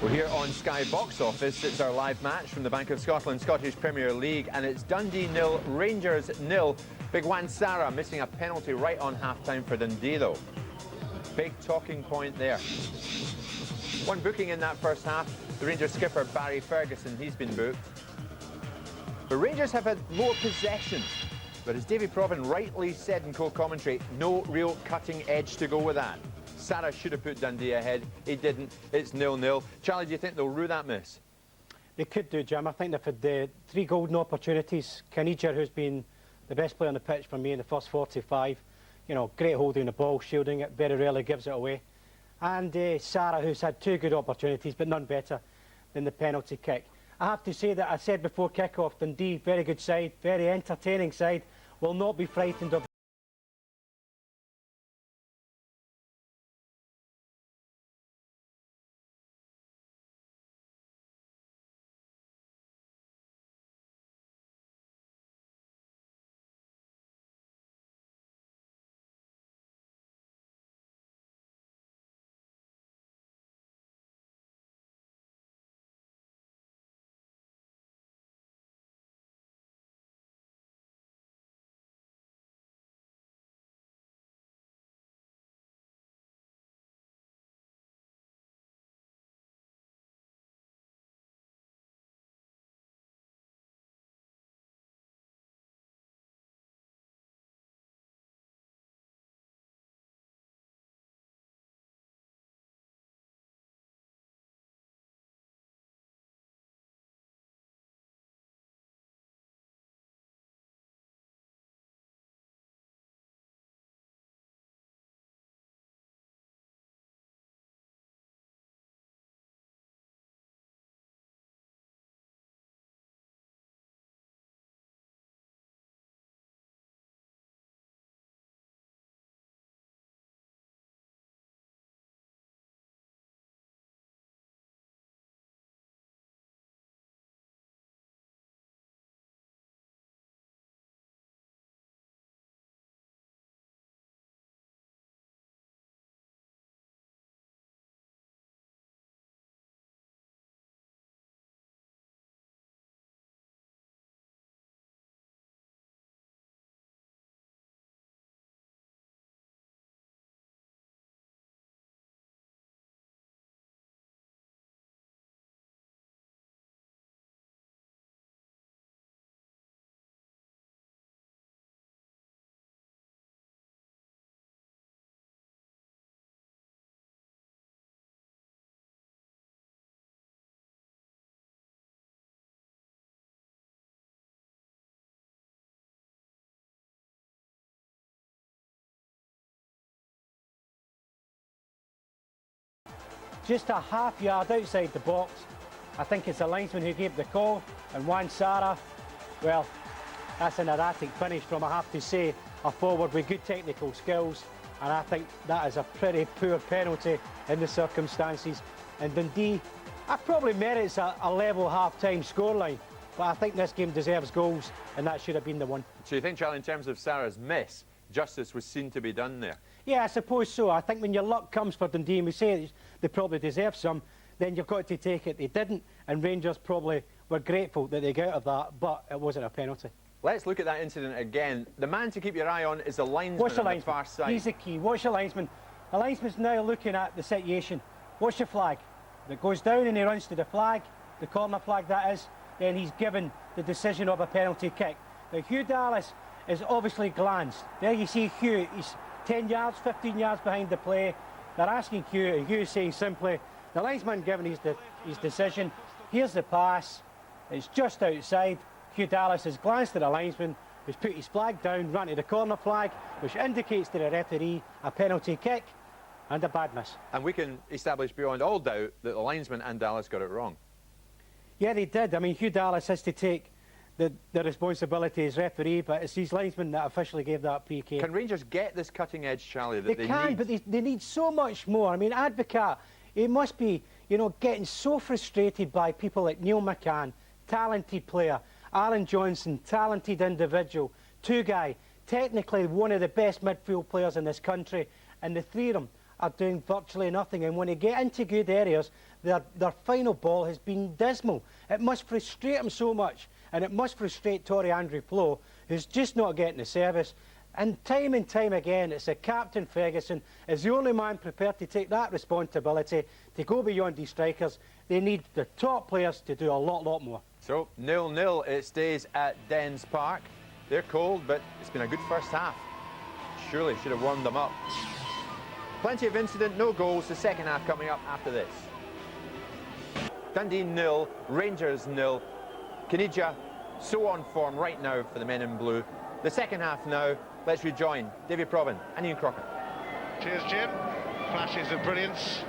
We're here on Sky Box Office. It's our live match from the Bank of Scotland Scottish Premier League, and it's Dundee 0, Rangers 0. Big Juan Sara missing a penalty right on half-time for Dundee, though. Big talking point there. One booking in that first half, the Rangers skipper Barry Ferguson, he's been booked. The Rangers have had more possession, but as Davy Provan rightly said in co-commentary, no real cutting edge to go with that. Sara should have put Dundee ahead. He didn't. It's 0-0. Charlie, do you think they'll rue that miss? They could do, Jim. I think they've had 3 golden opportunities. Kinigia, who's been the best player on the pitch for me in the first 45. You know, great holding the ball, shielding it, very rarely gives it away. And Sara, who's had 2 good opportunities, but none better than the penalty kick. I have to say that I said before kick-off, Dundee, very good side, very entertaining side, will not be frightened of just a half yard outside the box. I think it's the linesman who gave the call, and Wan-Sara, well, that's an erratic finish from, I have to say, a forward with good technical skills, and I think that is a pretty poor penalty in the circumstances. And Dundee, that probably merits a level half-time scoreline, but I think this game deserves goals, and that should have been the one. So you think, Charlie, in terms of Sarah's miss, justice was seen to be done there? Yeah, I suppose so. I think when your luck comes for Dundee, and we say they probably deserve some, then you've got to take it. They didn't, and Rangers probably were grateful that they got out of that, but it wasn't a penalty. Let's look at that incident again. The man to keep your eye on is the linesman on the far side. He's the key. Watch the linesman. The linesman's now looking at the situation. Watch the flag. If it goes down and he runs to the flag, the corner flag that is, then he's given the decision of a penalty kick. Now, Hugh Dallas is obviously glanced. There you see Hugh. He's 10 yards, 15 yards behind the play. They're asking Hugh, and Hugh is saying simply, the linesman given his decision. Here's the pass. It's just outside. Hugh Dallas has glanced at the linesman, who's put his flag down, run to the corner flag, which indicates to the referee a penalty kick and a bad miss. And we can establish beyond all doubt that the linesman and Dallas got it wrong. Yeah, they did. I mean, Hugh Dallas has to take the responsibility as referee, but it's his linesman that officially gave that PK. Can Rangers get this cutting edge, Charlie, that they can, need? But they need so much more. I mean, Advocat, he must be, you know, getting so frustrated by people like Neil McCann, talented player, Aaron Johnson, talented individual, Two-Guy, technically one of the best midfield players in this country, and the three of them are doing virtually nothing. And when they get into good areas, their final ball has been dismal. It must frustrate them so much, and it must frustrate Torrey Andrew Flo, who's just not getting the service. And time again, it's the captain, Ferguson, is the only man prepared to take that responsibility, to go beyond these strikers. They need the top players to do a lot more. So, 0-0 it stays at Dens Park. They're cold, but it's been a good first half. Surely should have warmed them up. Plenty of incident, no goals. The second half coming up after this. Dundee 0, Rangers 0. Kinija so on form right now for the men in blue. The second half now. Let's rejoin David Provan and Ian Crocker. Cheers, Jim. Flashes of brilliance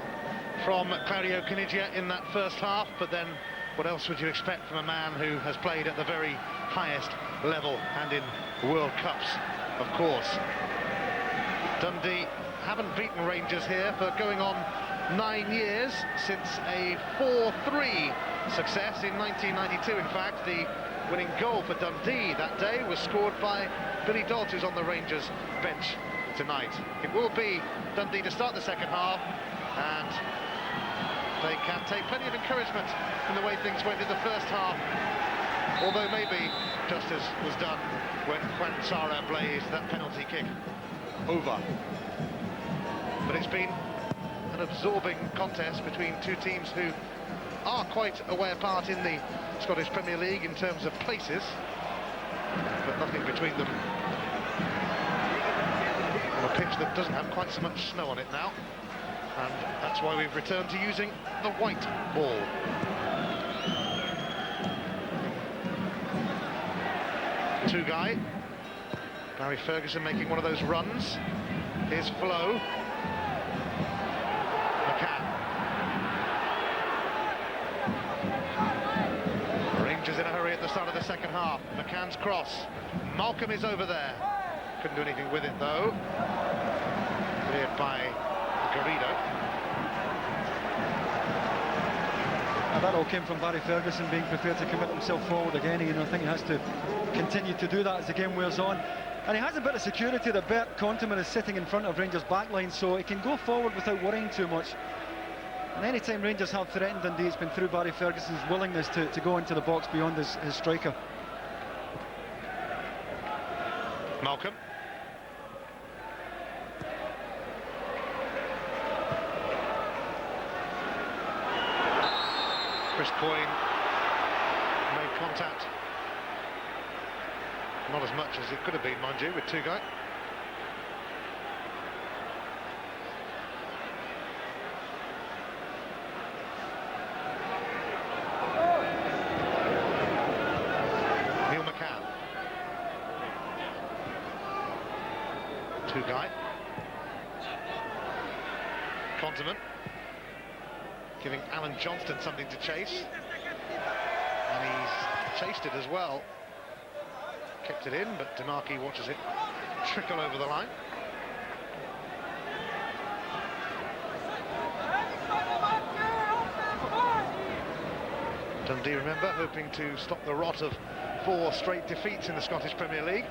from Claudio Caniggia in that first half, but then what else would you expect from a man who has played at the very highest level and in World Cups, of course. Dundee haven't beaten Rangers here for going on 9 years, since a 4-3 success in 1992. In fact, the winning goal for Dundee that day was scored by Billy Dodd, who's on the Rangers bench tonight. It will be Dundee to start the second half, and they can take plenty of encouragement from the way things went in the first half, although maybe justice was done when Wan-Sara blazed that penalty kick over. But it's been an absorbing contest between two teams who are quite a way apart in the Scottish Premier League in terms of places, but nothing between them on a pitch that doesn't have quite so much snow on it now. And that's why we've returned to using the white ball. Two-Guy. Barry Ferguson making one of those runs. Here's Flo. McCann. Rangers in a hurry at the start of the second half. McCann's cross. Malcolm is over there. Couldn't do anything with it, though. Cleared by Garrido. That all came from Barry Ferguson being prepared to commit himself forward again. I think he has to continue to do that as the game wears on. And he has a bit of security that Bert Contiman is sitting in front of Rangers' backline, so he can go forward without worrying too much. And any time Rangers have threatened Dundee, it's been through Barry Ferguson's willingness to go into the box beyond his striker. Malcolm. Chris Coyne made contact. Not as much as it could have been, mind you, with Two-Guy. Neil McCann. Two-Guy. Condiment. giving Alan Johnston something to chase. And he's chased it as well. Kept it in, but DeMarchi watches it trickle over the line. Dundee, remember, hoping to stop the rot of 4 straight defeats in the Scottish Premier League.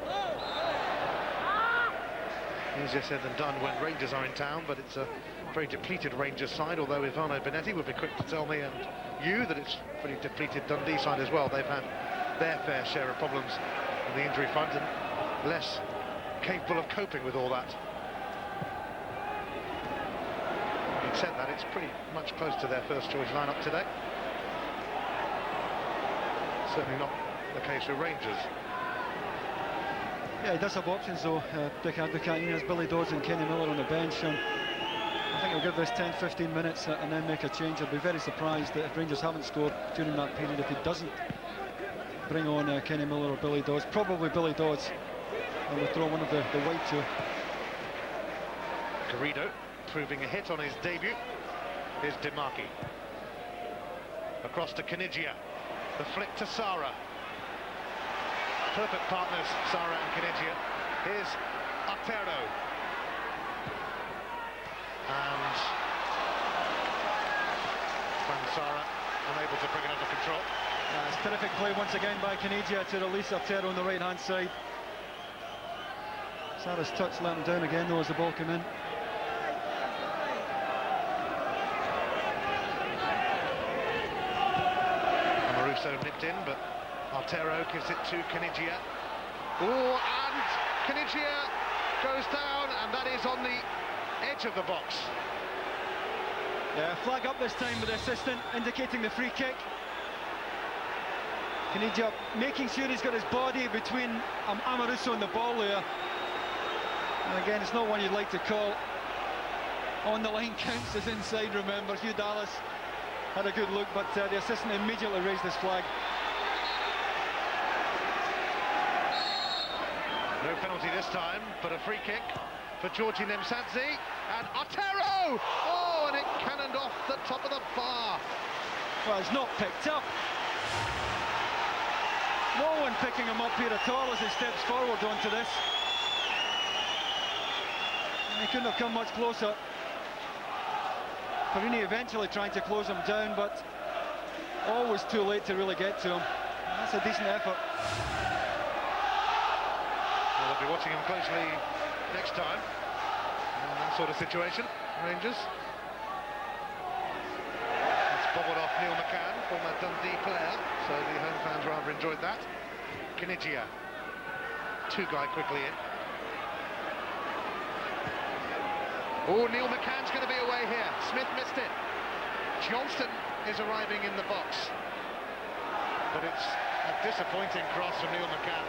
Easier said than done when Rangers are in town, but it's a very depleted Rangers side, although Ivano Benetti would be quick to tell me and you that it's a pretty depleted Dundee side as well. They've had their fair share of problems on the injury front and less capable of coping with all that. Having said that, it's pretty much close to their first choice lineup today. Certainly not the case with Rangers. Yeah, he does have options though, Dick Advocaat. He has Billy Dodds and Kenny Miller on the bench, and I think he'll give this 10-15 minutes and then make a change. I'd be very surprised that if Rangers haven't scored during that period, if he doesn't bring on Kenny Miller or Billy Dodds. Probably Billy Dodds, and withdraw one of the wide two. Garrido proving a hit on his debut. Here's DeMarchi. Across to Canigia. The flick to Sara. Perfect partners, Sara and Canigia. Here's Otero. And Sara unable to bring it under control. It's terrific play once again by Canigia to release Otero on the right-hand side. Sara's touch let him down again though as the ball came in. Amoruso nipped in, but Otero gives it to Canigia. Oh, and Canigia goes down, and that is on the edge of the box. Yeah, flag up this time with the assistant indicating the free kick. Canigia making sure he's got his body between Amoruso and the ball there. And again, it's not one you'd like to call. On the line counts as inside, remember. Hugh Dallas had a good look, but the assistant immediately raised this flag. No penalty this time, but a free kick for Georgi Nemsadze. And Otero! Oh, and it cannoned off the top of the bar. Well, it's not picked up. No one picking him up here at all as he steps forward onto this. He couldn't have come much closer. Perini eventually trying to close him down, but always too late to really get to him. That's a decent effort. Well, they'll be watching him closely next time in that sort of situation, Rangers. That's bobbled off Neil McCann, former Dundee player, so the home fans rather enjoyed that. Canigia, two-guy quickly in. Oh, Neil McCann's going to be away here. Smith missed it. Johnston is arriving in the box. But it's a disappointing cross from Neil McCann.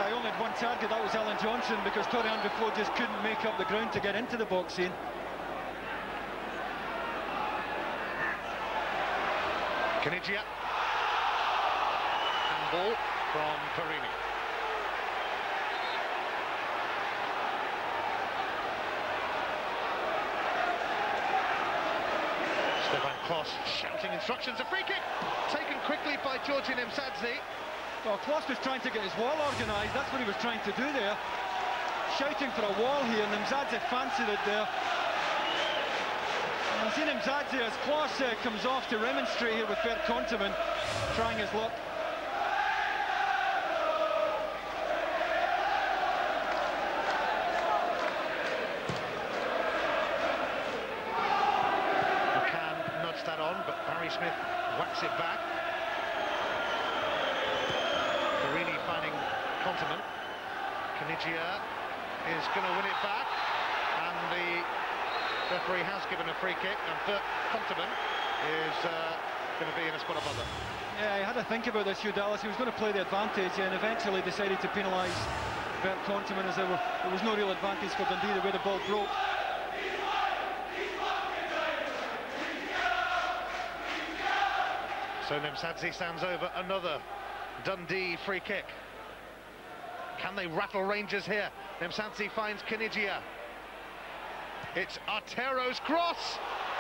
I only had one target, that was Alan Johnson, because Torre Andrew Flo just couldn't make up the ground to get into the box scene. Canigia. Handball from Perini. Stefan Klos shouting instructions. A free kick taken quickly by Georgi Nemsadze. Well, Klos was trying to get his wall organised. That's what he was trying to do there. Shouting for a wall here, and Nemsadze fancied it there. And see Nemsadze as Klos comes off to remonstrate here with Bert Konteman, trying his luck. Smith whacks it back. Perini finding Konteman. Canigia is going to win it back, and the referee has given a free kick, and Bert Konteman is going to be in a spot of bother. Yeah, he had to think about this, Hugh Dallas. He was going to play the advantage and eventually decided to penalise Bert Konteman, as there was no real advantage for Dundee the way the ball broke. So Nemsadze stands over another Dundee free kick. Can they rattle Rangers here? Nemsadze finds Canigia. It's Artero's cross.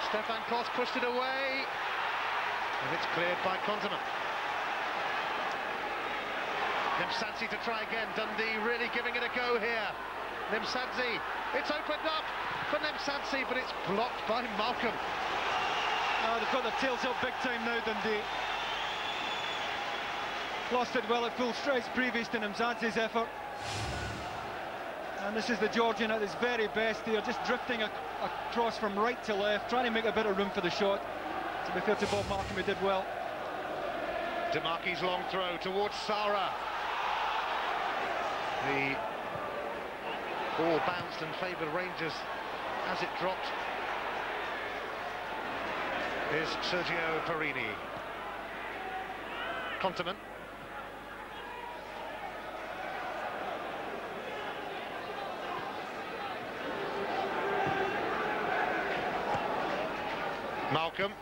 Stefan Klos pushed it away, and it's cleared by Konterman. Nemsadze to try again. Dundee really giving it a go here. Nemsadze, it's opened up for Nemsadze, but it's blocked by Malcolm. Oh, they've got their tails up big time now, Dundee. Lost it well at full stretch previous to Nemsadze's effort. And this is the Georgian at his very best here, just drifting across from right to left, trying to make a bit of room for the shot. To be fair to Bob Markham, he did well. Demarki's long throw towards Sara. The ball bounced and favoured Rangers as it dropped. Here's Sergio Parini. Konterman. Malcolm.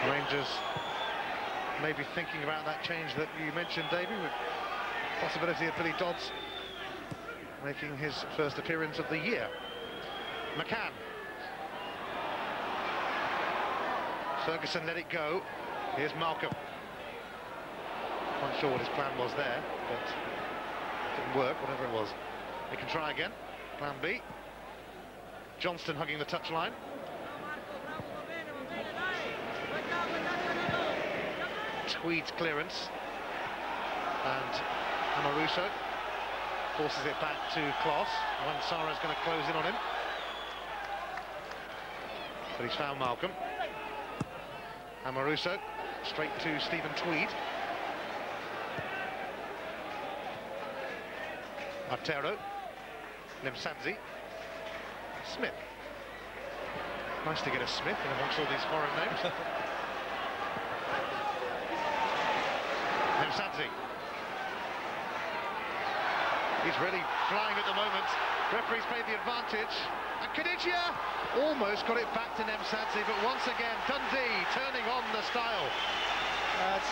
Rangers maybe thinking about that change that you mentioned, Davey, with possibility of Billy Dodds making his first appearance of the year. McCann. Ferguson let it go. Here's Malcolm. Not sure what his plan was there, but it didn't work, whatever it was. They can try again. Plan B. Johnston hugging the touchline. Tweed's clearance. And Amoruso forces it back to Klos. Sara's going to close in on him. But he's found Malcolm. Amoruso straight to Stephen Tweed. Artero. Nemsadze. Smith. Nice to get a Smith in amongst all these foreign names. Nemsadze. He's really flying at the moment. Referee's paid the advantage. And Kanigia almost got it back to Nemsadze, but once again, Dundee turning on the style.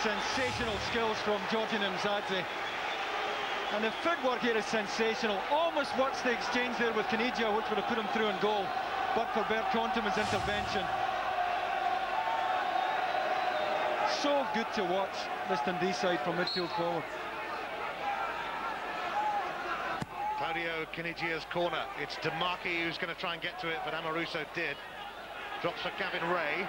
Sensational skills from Georgi Nemsadze. And the footwork here is sensational. Almost works the exchange there with Kanigia, which would have put him through in goal, but for Bert Konterman's intervention. So good to watch this Dundee side from midfield forward. Claudio Canigia's corner. It's Demarki who's going to try and get to it, but Amoruso did. Drops for Gavin Ray.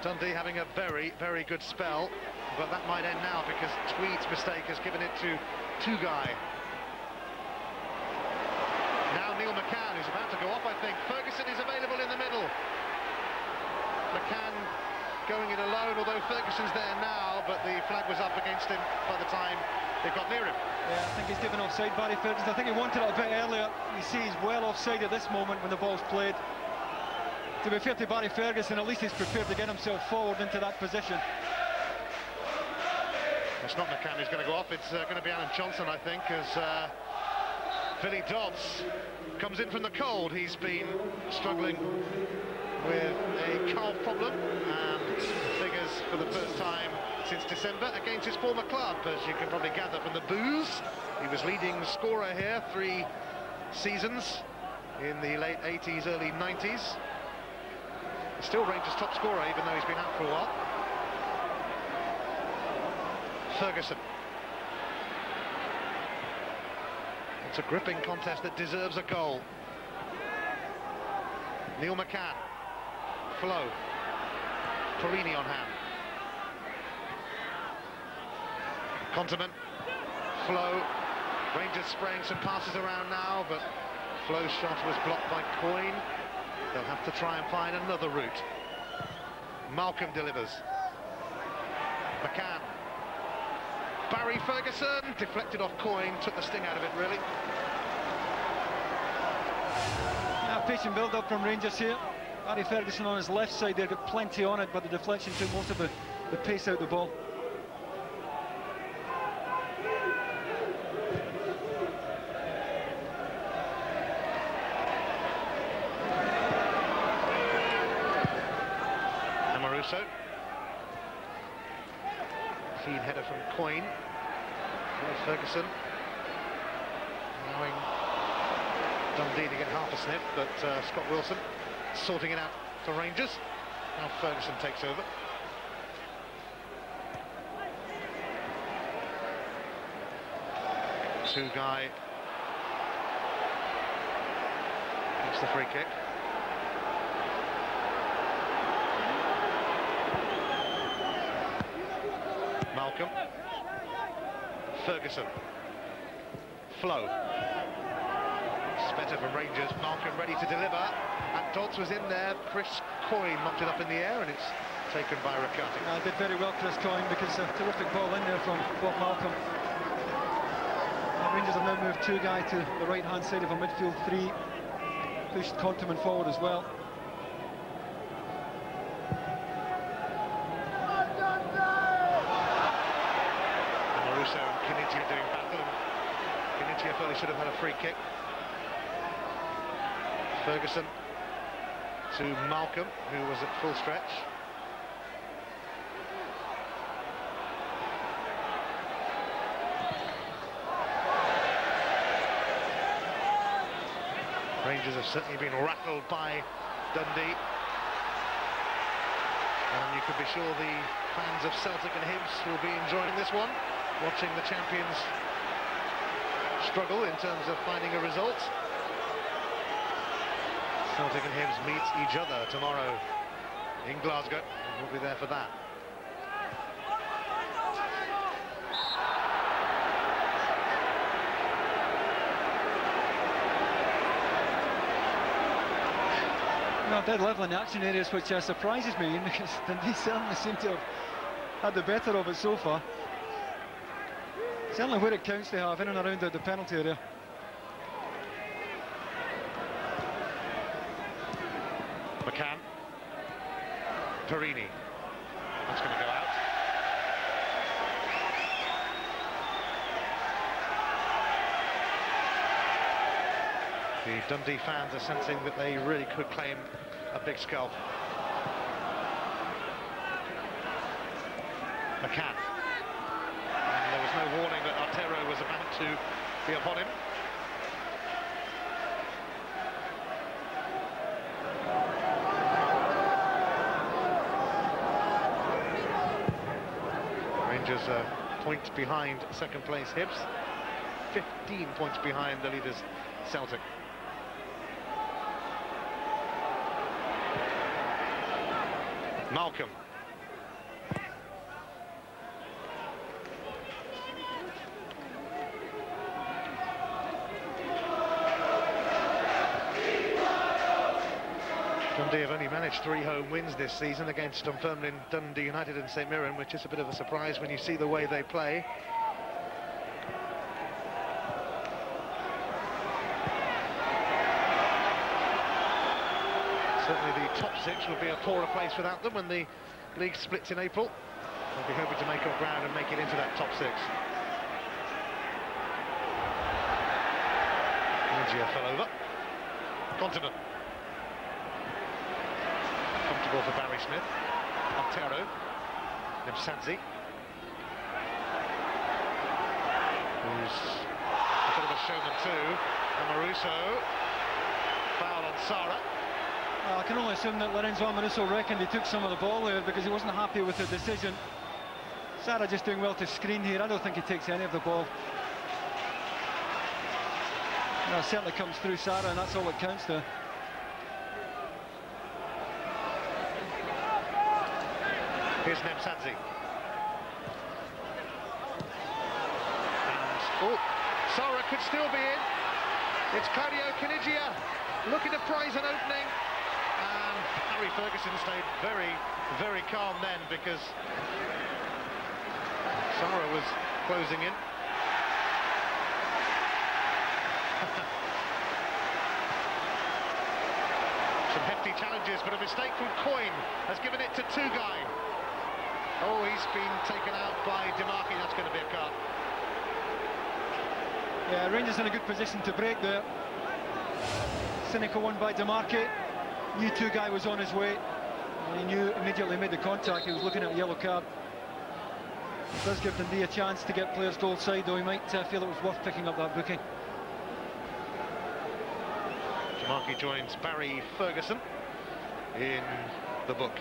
Dundee having a very, very good spell, but that might end now because Tweed's mistake has given it to Tugai. Now Neil McCann, who's about to go off, I think. Ferguson is available in the middle. McCann going it alone, although Ferguson's there now, but the flag was up against him by the time they got near him. Yeah, I think he's given offside, Barry Ferguson. I think he wanted it a bit earlier. You see he's well offside at this moment when the ball's played. To be fair to Barry Ferguson, at least he's prepared to get himself forward into that position. It's not McCann who's going to go off, it's going to be Alan Johnson, I think, as Billy Dodds comes in from the cold. He's been struggling with a calf problem and figures for the first time since December against his former club, as you can probably gather from the boos. He was leading scorer here 3 seasons in the late 80s, early 90s. He's still Rangers' top scorer, even though he's been out for a while. Ferguson. It's a gripping contest that deserves a goal. Neil McCann. Flo. Parini on hand. Konterman. Flo. Rangers spraying some passes around now, but Flo's shot was blocked by Coyne. They'll have to try and find another route. Malcolm delivers. McCann. Barry Ferguson deflected off Coyne, took the sting out of it, really. Now, patient build-up from Rangers here. Barry Ferguson on his left side, they've got plenty on it, but the deflection took most of the pace out the ball. Amoruso. Clean header from Coyne. Ferguson allowing Dundee to get half a sniff, but Scott Wilson sorting it out for Rangers. Now Ferguson takes over. Two-guy gets the free kick. Malcolm. Ferguson. Flo. It's better for Rangers. Malcolm ready to deliver. And Dodds was in there. Chris Coyne knocked it up in the air, and it's taken by Riccardi. Did very well, Chris Coyne, because a terrific ball in there from Bob Malcolm. Rangers have now moved two-guy to the right-hand side of a midfield three. Pushed Conterman forward as well. Maruso and Kinitia doing battle. Kinitia felt he should have had a free kick. Ferguson to Malcolm, who was at full stretch. Rangers have certainly been rattled by Dundee, and you can be sure the fans of Celtic and Hibs will be enjoying this one, watching the champions struggle in terms of finding a result. Celtic and Hibs meet each other tomorrow in Glasgow, and we'll be there for that. Dead level in the action areas, which surprises me, because Dundee certainly seem to have had the better of it so far. Certainly where it counts they have, in and around the penalty area. McCann. Perini. That's going to go out. The Dundee fans are sensing that they really could claim a big scalp. McCann. And there was no warning that Artero was about to be upon him. Rangers a point behind second place Hibs, 15 points behind the leaders Celtic. Malcolm. Dundee have only managed 3 home wins this season against Dunfermline, Dundee United and St Mirren, which is a bit of a surprise when you see the way they play. Certainly the top 6 will be a poorer place without them when the league splits in April. They'll be hoping to make up ground and make it into that top 6. Nigia fell over. Continent. Comfortable for Barry Smith. Artero. Nimsadze. Who's a bit of a showman too. And Maruso. Foul on Sara. I can only assume that Lorenzo Amoruso reckoned he took some of the ball there because he wasn't happy with the decision. Sara just doing well to screen here. I don't think he takes any of the ball. No, it certainly comes through Sara, and that's all that counts there. Here's Nimsadze. And Sara could still be in. It's Claudio Kinigia looking to prize an opening. And Harry Ferguson stayed very, very calm then, because Sara was closing in. Some hefty challenges, but a mistake from Coyne has given it to Two-Guy. Oh, he's been taken out by DeMarchi. That's going to be a card. Yeah, Rangers in a good position to break there. Cynical one by DeMarchi. Knew Two-Guy was on his way. And he knew immediately made the contact. He was looking at a yellow card. It does give Dundee a chance to get players goal side, though he might feel it was worth picking up that booking. Markey joins Barry Ferguson in the book.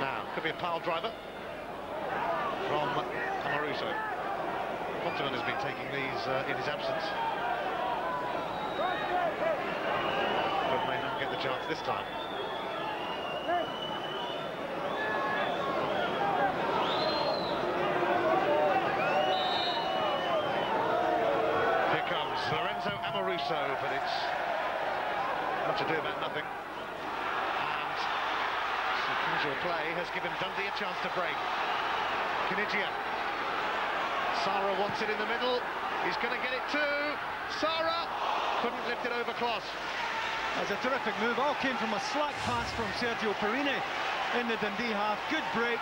Now, could be a pile driver from Amaruso. Compton has been taking these in his absence, but may not get the chance this time. Here comes Lorenzo Amaruso, but it's much ado about nothing. And some casual play has given Dundee a chance to break. Kinigia. Sara wants it in the middle. He's going to get it too. Sara couldn't lift it over Kloss. That's a terrific move. All came from a slack pass from Sergio Perini in the Dundee half. Good break.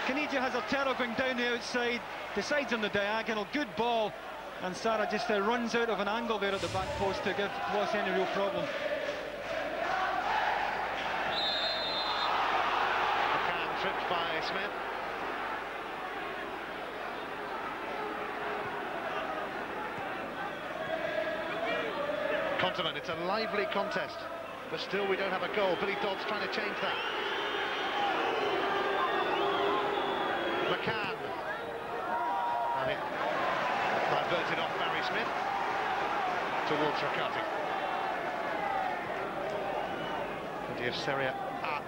Kinigia has Otero going down the outside, decides on the diagonal. Good ball. And Sara just runs out of an angle there at the back post to give Kloss any real problem. McCann tripped by Smith. Continent, it's a lively contest, but still we don't have a goal. Billy Dodd's trying to change that. McCann. And it diverted off Barry Smith towards Rakati. Plenty of Serie A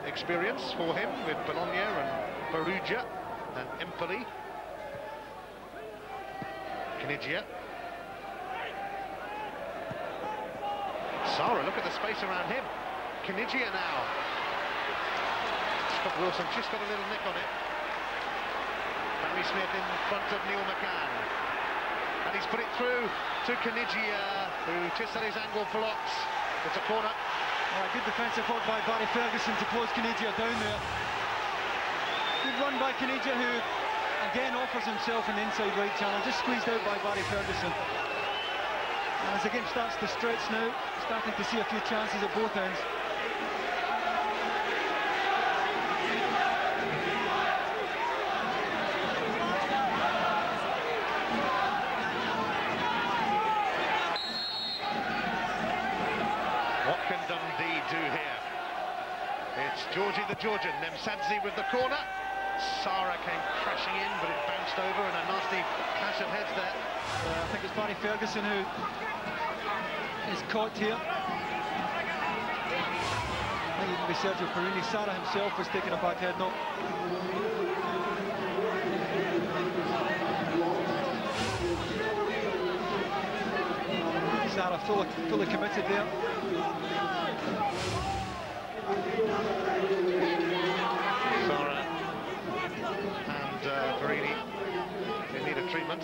experience for him with Bologna and Perugia and Empoli. Kinigia. Sara, look at the space around him. Kinigia now. Scott Wilson just got a little nick on it. Barry Smith in front of Neil McCann. And he's put it through to Kinigia, who just at his angle blocks. It's a corner. Good defensive work by Barry Ferguson to close Kinigia down there. Good run by Kinigia, who again offers himself an inside right channel, just squeezed out by Barry Ferguson. And as the game starts to stretch now, starting to see a few chances at both ends. What can Dundee do here? It's Georgie the Georgian, Nemsadze with the corner. Sara came crashing in, but it bounced over, and a nasty clash of heads there. I think it's Barry Ferguson who is caught here. Might even be Sergio Perini. Sara himself was taking a back head knock. Sara fully committed there. Sara and Perini in need of treatment.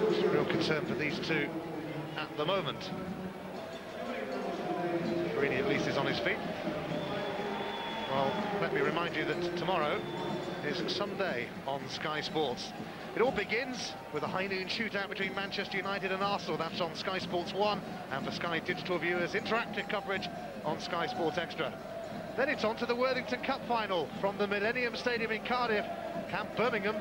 It's a real concern for these two at the moment. Perini at least is on his feet. Well, let me remind you that tomorrow is Sunday on Sky Sports. It all begins with a high noon shootout between Manchester United and Arsenal. That's on Sky Sports 1, and for Sky Digital viewers, interactive coverage on Sky Sports Extra. Then it's on to the Worthington Cup final from the Millennium Stadium in Cardiff. Camp Birmingham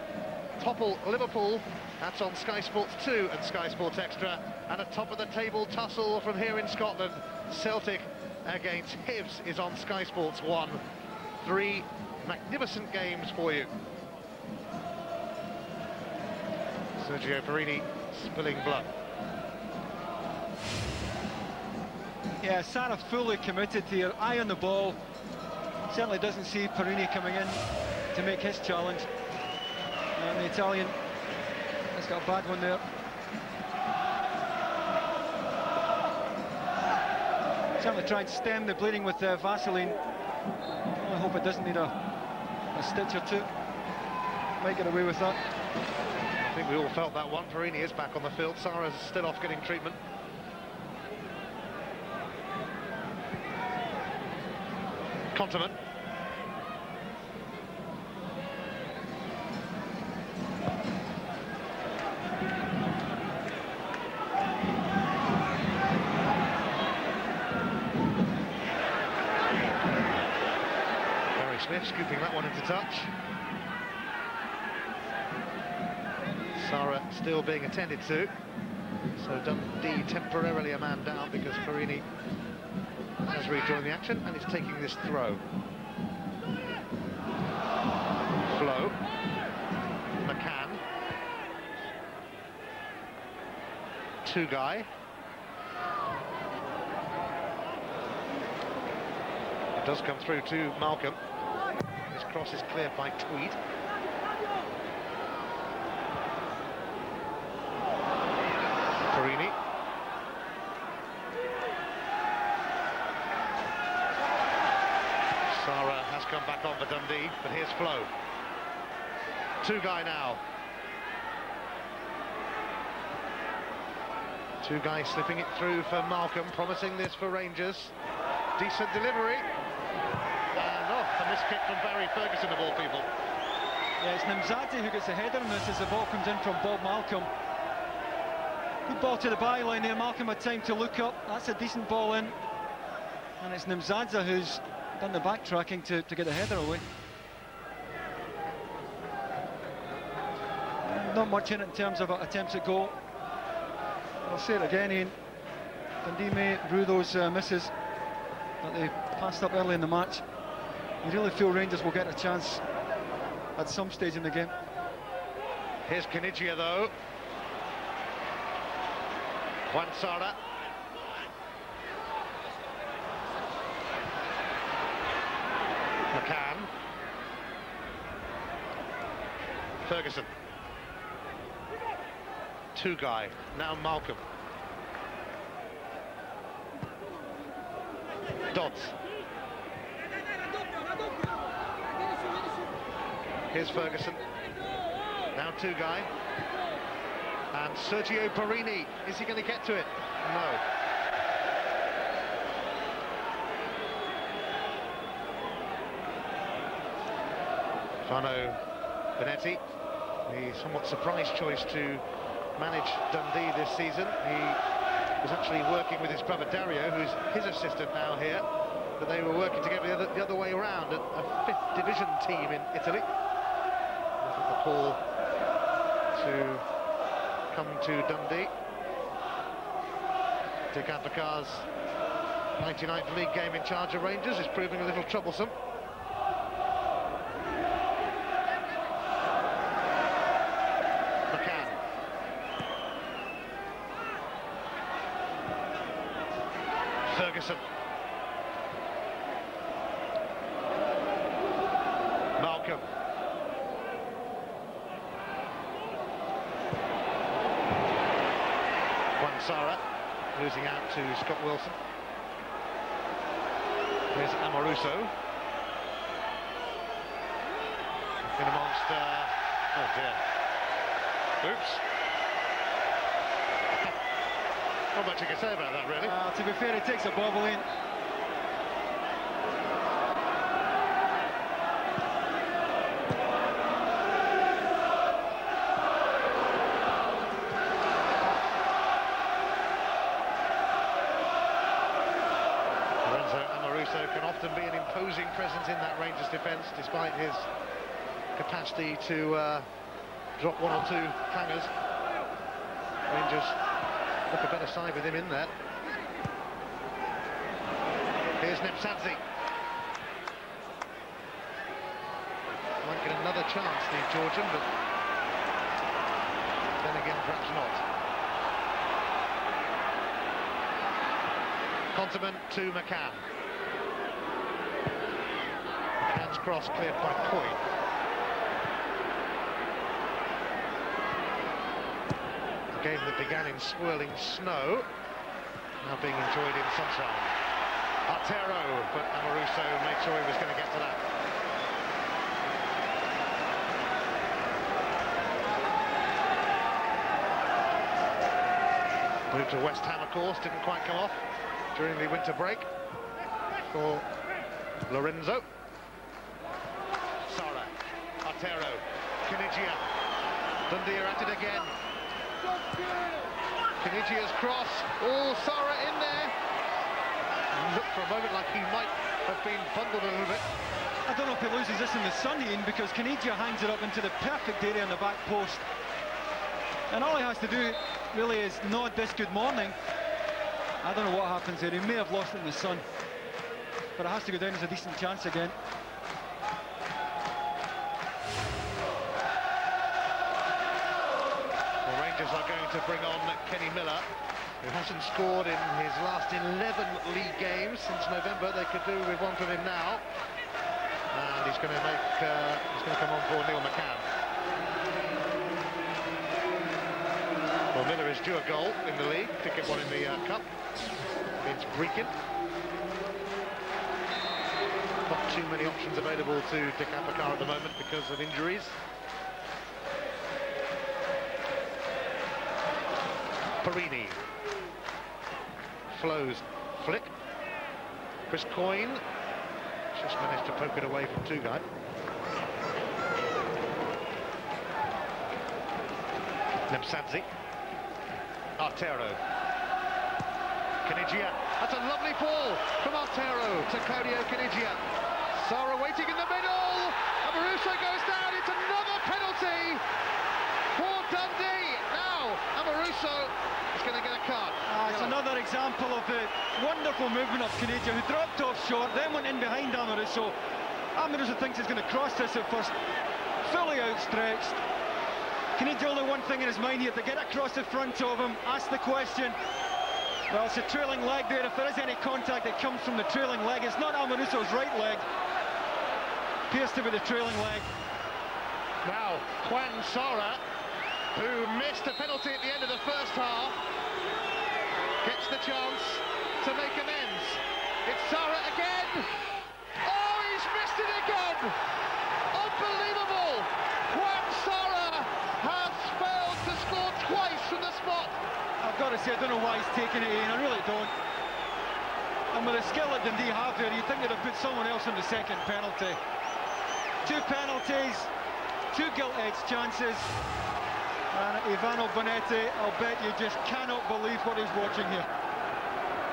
topple Liverpool. That's on Sky Sports 2 and Sky Sports Extra. And a top-of-the-table tussle from here in Scotland. Celtic against Hibs is on Sky Sports 1. 3 magnificent games for you. Sergio Perini spilling blood. Yeah, Sara fully committed here, eye on the ball. Certainly doesn't see Perini coming in to make his challenge. And the Italian has got a bad one there. Certainly trying to stem the bleeding with Vaseline. I hope it doesn't need a stitch or two. Might get away with that. I think we all felt that one. Perini is back on the field. Sara's still off getting treatment. Continent. Smith scooping that one into touch. Sara still being attended to. So Dundee temporarily a man down because Farini has rejoined the action and is taking this throw. Flow. McCann. Two-guy. It does come through to Malcolm. His cross is cleared by Tweed. Farini. Sara has come back on for Dundee, but here's Flo. Two-guy now. Two-guy slipping it through for Malcolm, promising this for Rangers. Decent delivery. And off, a miss kick from Barry Ferguson of all people. Yeah, it's Namzadze who gets a header on this as the ball comes in from Bob Malcolm. Good ball to the byline there. Malcolm had time to look up. That's a decent ball in. And it's Namzadze who's done the backtracking to get the header away. Not much in it in terms of attempts at goal. I'll say it again, Ian. Dundee may rue those misses that they passed up early in the match. You really feel Rangers will get a chance at some stage in the game. Here's Kanigia though. Juan Sara. McCann. Ferguson. Two-guy, now Malcolm. Dodds. Here's Ferguson. Now two-guy. And Sergio Parini. Is he going to get to it? No. Fano Benetti, the somewhat surprise choice to manage Dundee this season. He was actually working with his brother Dario, who's his assistant now here, but they were working together the other way around at a 5th division team in Italy. I think the call to come to Dundee. Dick Advocaat's 99th league game in charge of Rangers is proving a little troublesome. Ferguson. Malcolm. Juan Sara losing out to Scott Wilson. Here's Amoruso. In amongst... oh dear. Oops. Not much you can say about that, really. To be fair, he takes a bobble in. Lorenzo Amoruso can often be an imposing presence in that Rangers defence, despite his capacity to drop one or two clangers. Rangers look a better side with him in there. Here's Namzadze. Might get another chance, the Georgian, but then again, perhaps not. Conterman to McCann. McCann's cross cleared by Coy. A game that began in swirling snow, now being enjoyed in sunshine. Artero, but Amoruso made sure he was going to get to that. Moved to West Ham, of course, didn't quite come off during the winter break for Lorenzo. Sara, Artero, Kanigia. Dundee are at it again. Kanigia's cross. Oh, Sara in there. Looked for a moment like he might have been bundled a little bit. I don't know if he loses this in the sun, Ian, because Caniggia hangs it up into the perfect area on the back post. And all he has to do, really, is nod this good morning. I don't know what happens here. He may have lost it in the sun. But it has to go down as a decent chance again. The Rangers are going to bring on Kenny Miller, who hasn't scored in his last 11 league games since November. They could do with one from him now. And he's going to come on for Neil McCann. Well, Miller is due a goal in the league to get one in the cup against Brecon. Not too many options available to Dick Apakar at the moment because of injuries. Perini. Flows flick. Chris Coyne just managed to poke it away from Tugay. Nemsadze. Artero. Caniggia. That's a lovely ball from Artero to Claudio Caniggia. Sara waiting in the middle. Amoruso goes down. It's another penalty for Dundee. Now Amoruso is going to get a card. It's another example of the wonderful movement of Caniggia, who dropped off short, then went in behind Amoruso. Amoruso thinks he's going to cross this at first, fully outstretched. Caniggia only one thing in his mind here, to get across the front of him, ask the question. Well, it's a trailing leg there. If there is any contact that comes from the trailing leg, it's not Amoruso's right leg. Appears to be the trailing leg. Now, Juan Sara, who missed a penalty at the end of the first half, gets the chance to make amends. It's Sara again. Oh, he's missed it again. Unbelievable. Juan Sara has failed to score twice from the spot. I've got to say, I don't know why he's taking it in. I really don't. And with the skill that Dundee have there, you'd think they'd have put someone else on the second penalty. 2 penalties, 2 gilt-edged chances. And Ivano Bonetti, I'll bet you just cannot believe what he's watching here.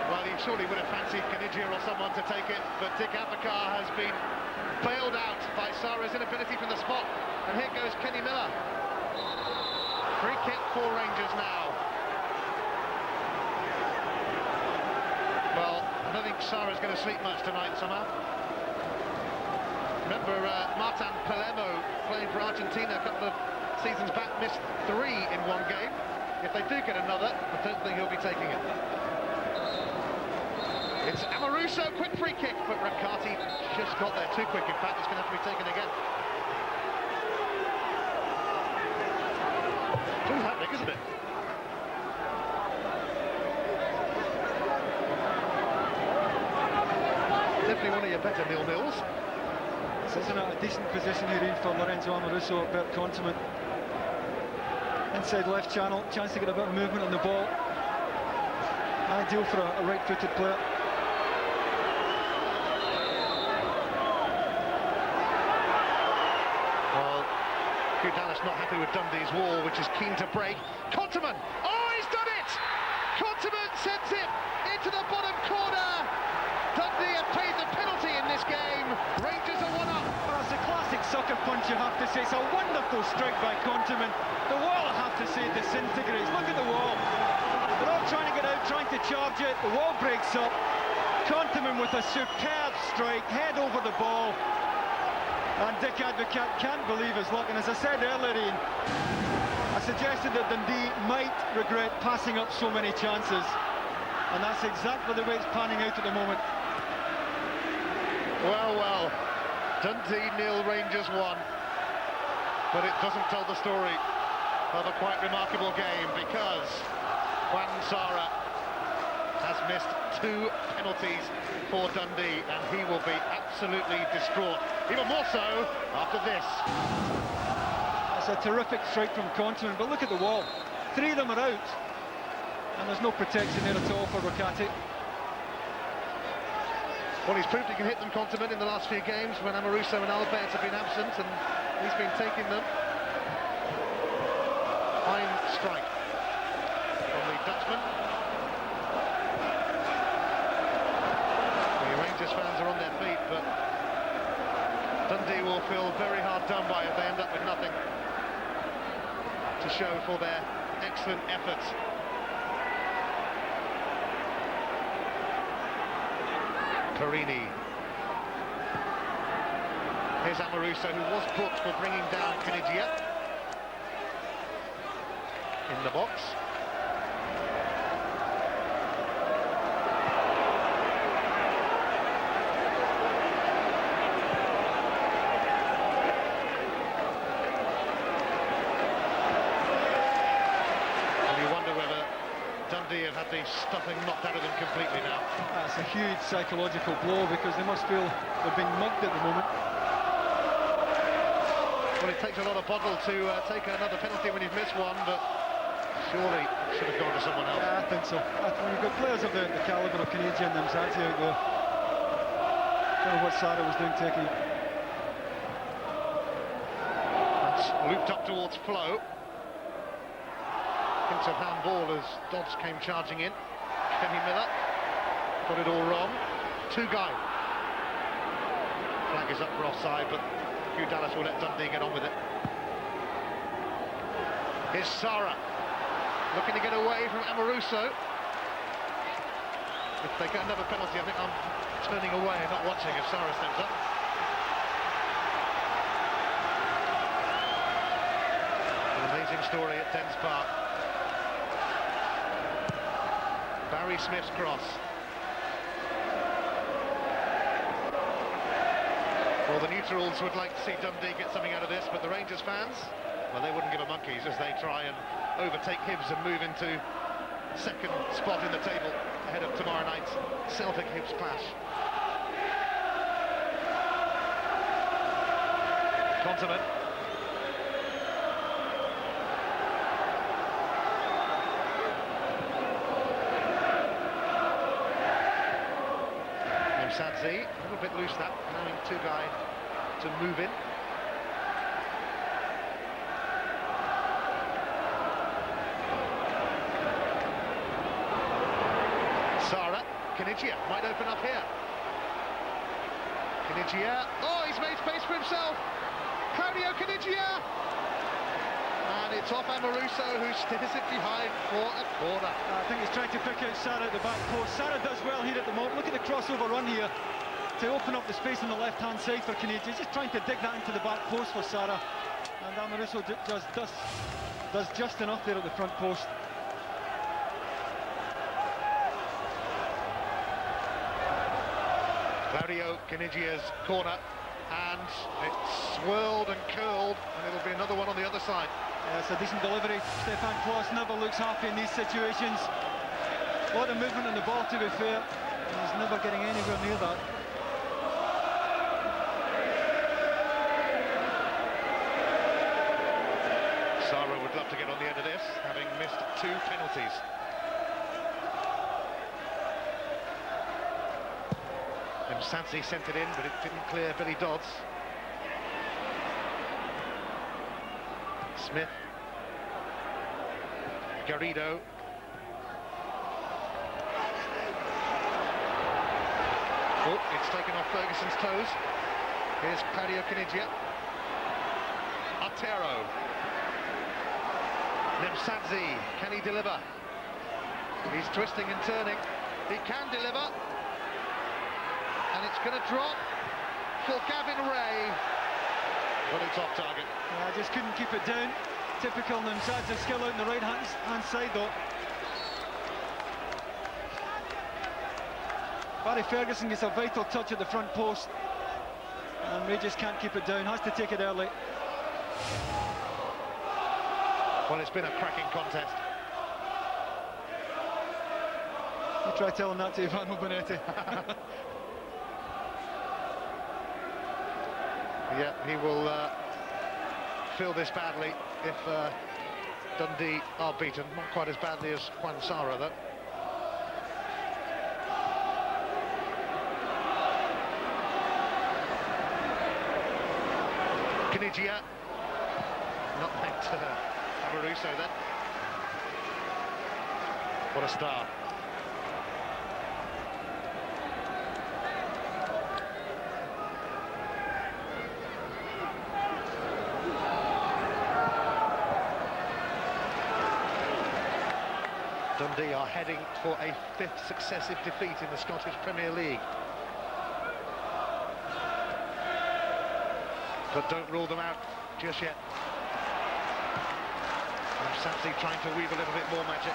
Well, he surely would have fancied Caniggia or someone to take it, but Dick Apakar has been bailed out by Sara's inability from the spot. And here goes Kenny Miller. Free kick for Rangers now. Well, I don't think Sara's going to sleep much tonight somehow. Remember, Martin Palermo, playing for Argentina a couple of seasons back, missed 3 in one game. If they do get another, I don't think he'll be taking it. It's Amoruso, quick free kick, but Riccardi just got there too quick. In fact, it's going to have to be taken again. It's happening, isn't it? Definitely one of your better nil-nils. This isn't a decent position here for Lorenzo Amoruso at Bert Konteman. Inside left channel, chance to get a bit of movement on the ball. Ideal for a right-footed player. Well, Hugh Dallas not happy with Dundee's wall, which is keen to break. Konteman! Oh, he's done it! Konteman sends it into the bottom corner. Dundee have paid the penalty in this game. Rangers are 1 up. Well, it's a classic sucker punch, you have to say. It's a wonderful strike by Konteman. The wall, I have to say, disintegrates. Look at the wall. They're all trying to get out, trying to charge it. The wall breaks up. Konteman with a superb strike, head over the ball. And Dick Advocaat can't believe his luck. And as I said earlier, Ian, I suggested that Dundee might regret passing up so many chances. And that's exactly the way it's panning out at the moment. Well, well, Dundee 0, Rangers 1. But it doesn't tell the story of a quite remarkable game, because Juan Sara has missed 2 penalties for Dundee, and he will be absolutely distraught, even more so after this. That's a terrific strike from Konteman, but look at the wall. 3 of them are out, and there's no protection there at all for Riccardi. Well, he's proved he can hit them, Konteman, in the last few games when Amoruso and Alberts have been absent, and he's been taking them. Fine strike from the Dutchman. The Rangers fans are on their feet, but Dundee will feel very hard done by if they end up with nothing to show for their excellent efforts. Carini. Here's Amoruso, who was booked for bringing down Kenigia. In the box. Dundee have had the stuffing knocked out of them completely now. That's a huge psychological blow because they must feel they're being mugged at the moment. Well, it takes a lot of bottle to take another penalty when you've missed one, but surely it should have gone to someone else. Yeah, I think so. When you've got players of the calibre of Kenigia and Mzadzi out there, I don't know what Sarra was doing taking it. That's looped up towards Flo. Hints of handball as Dodds came charging in. Kenny Miller got it all wrong. Two-guy. Flag is up for offside, but Hugh Dallas will let Dundee get on with it. Here's Sarra, looking to get away from Amoruso. If they get another penalty, I think I'm turning away and not watching if Sarra steps up. An amazing story at Dens Park. Barry Smith's cross. Well, the neutrals would like to see Dundee get something out of this, but the Rangers fans, well, they wouldn't give a monkeys as they try and overtake Hibs and move into second spot in the table ahead of tomorrow night's Celtic-Hibs clash. Continent. Mzadzi, a little bit loose that, allowing two-guy to move in. Sarra, Kenigia might open up here. Kenigia, oh, he's made space for himself. Claudio Kenigia! And it's off Amoruso, who steers it behind for a corner. I think he's trying to pick out Sarra at the back post. Sarra does well here at the moment. Look at the crossover run here to open up the space on the left-hand side for Kenigia. He's just trying to dig that into the back post for Sarra. And Amoruso does just enough there at the front post. Claudio Kenigia's corner, and it's swirled and curled, and it'll be another one on the other side. Yeah, it's a decent delivery. Stefan Klos never looks happy in these situations. A lot of movement on the ball, to be fair, and he's never getting anywhere near that. Sarra would love to get on the end of this, having missed 2 penalties. Mzadzi sent it in, but it didn't clear Billy Dodds. Smith. Garrido. Oh, it's taken off Ferguson's toes. Here's Claudio Kenigia. Otero. Mzadzi, can he deliver? He's twisting and turning. He can deliver. And it's going to drop for Gavin Ray. But it's off target. Yeah, just couldn't keep it down. Typical Mzadzi skill out on the right-hand side, though. Barry Ferguson gets a vital touch at the front post. And Ray just can't keep it down. Has to take it early. Well, it's been a cracking contest. You try telling that to Ivano Bonetti. Yeah, he will feel this badly if Dundee are beaten. Not quite as badly as Juan Sarra, though. Kenigia. Not thanked Amoruso then. What a start. Dundee are heading for a 5th successive defeat in the Scottish Premier League. But don't rule them out just yet. Sapsi trying to weave a little bit more magic.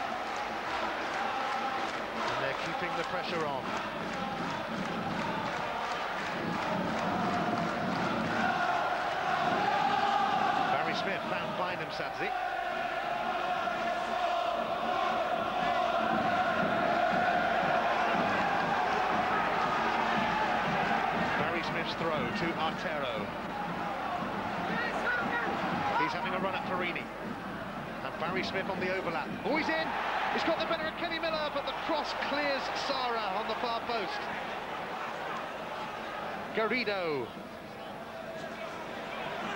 And they're keeping the pressure on. Barry Smith found Bynum Sapsi. Barry Smith's throw to Artero. He's having a run at Farini. And Barry Smith on the overlap. Oh, he's in! He's got the better of Kenny Miller, but the cross clears Sara on the far post. Garrido.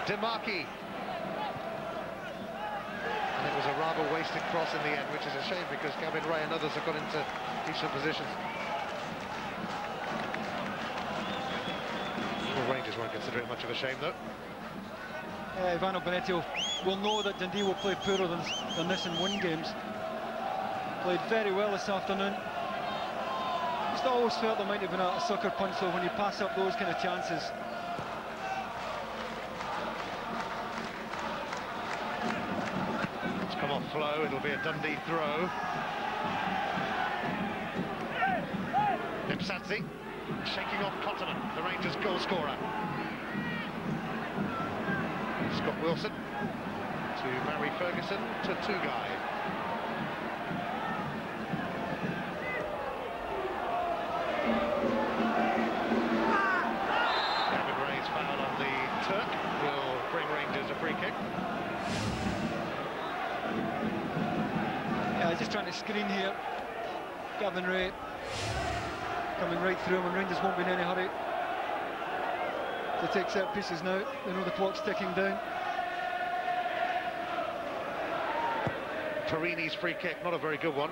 Demarchi. And it was a rather wasted cross in the end, which is a shame because Gavin Ray and others have got into decent positions. Well, Rangers won't consider it much of a shame, though. Ivano Benetti will know that Dundee will play poorer than this in 1 games. Played very well this afternoon. Just always felt there might have been a sucker punch though when you pass up those kind of chances. It's come off Flo, it'll be a Dundee throw. Ipsatzi shaking off Cotterman, the Rangers goal scorer. Scott Wilson to Barry Ferguson to Tugai. Gavin Ray's foul on the Turk will bring Rangers a free kick. Yeah, just trying to screen here. Gavin Ray coming right through him, and Rangers won't be in any hurry to take set pieces now. They know the clock's ticking down. Farini's free kick, not a very good one.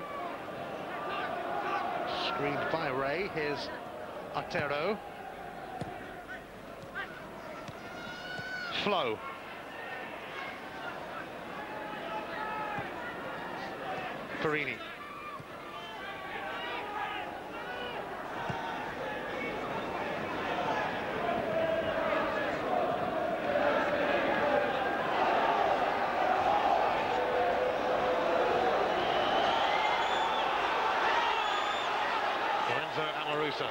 Screened by Ray. Here's Artero. Flo. Farini. Amoruso.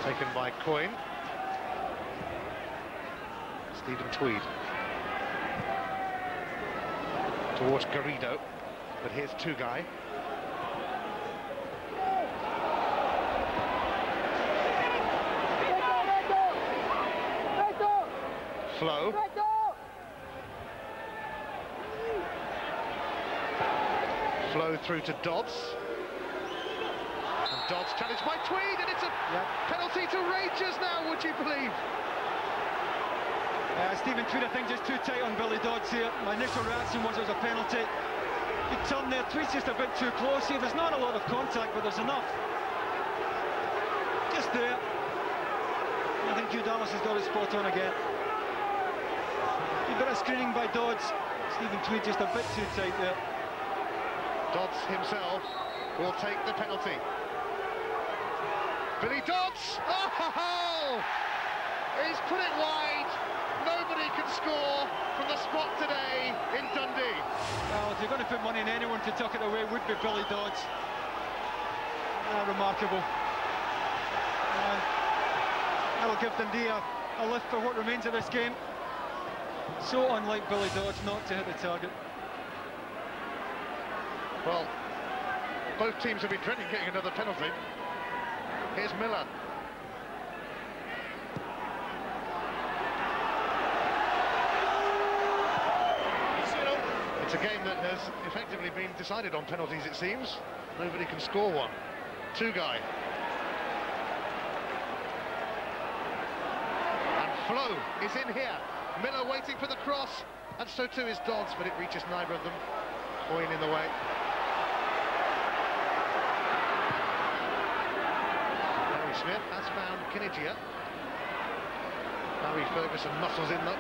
Taken by Coyne. Stephen Tweed. Towards Garrido, but here's Tugai. Flo. Flo through to Dodds. And Dodds challenged by Tweed, and it's a penalty to Rangers now, would you believe? Stephen Tweed, I think, just too tight on Billy Dodds here. My initial reaction was it was a penalty. He turned there, Tweed's just a bit too close here. There's not a lot of contact, but there's enough. Just there. I think Hugh Dallas has got it spot on again. A bit of screening by Dodds. Stephen Tweed just a bit too tight there. Dodds himself will take the penalty. Billy Dodds! Oh! He's put it wide. Nobody can score from the spot today in Dundee. Well, if you're going to put money in anyone to tuck it away, it would be Billy Dodds. Remarkable. That'll give Dundee a lift for what remains of this game. So unlike Billy Dodds not to hit the target. Well, both teams will be dreading getting another penalty. Here's Miller. It's a game that has effectively been decided on penalties, it seems. Nobody can score one. Tugai. And Flo is in here. Miller waiting for the cross, and so too is Dodds, but it reaches neither of them. Coyne in the way. Barry Smith has found Kinigia. Barry Ferguson muscles in though.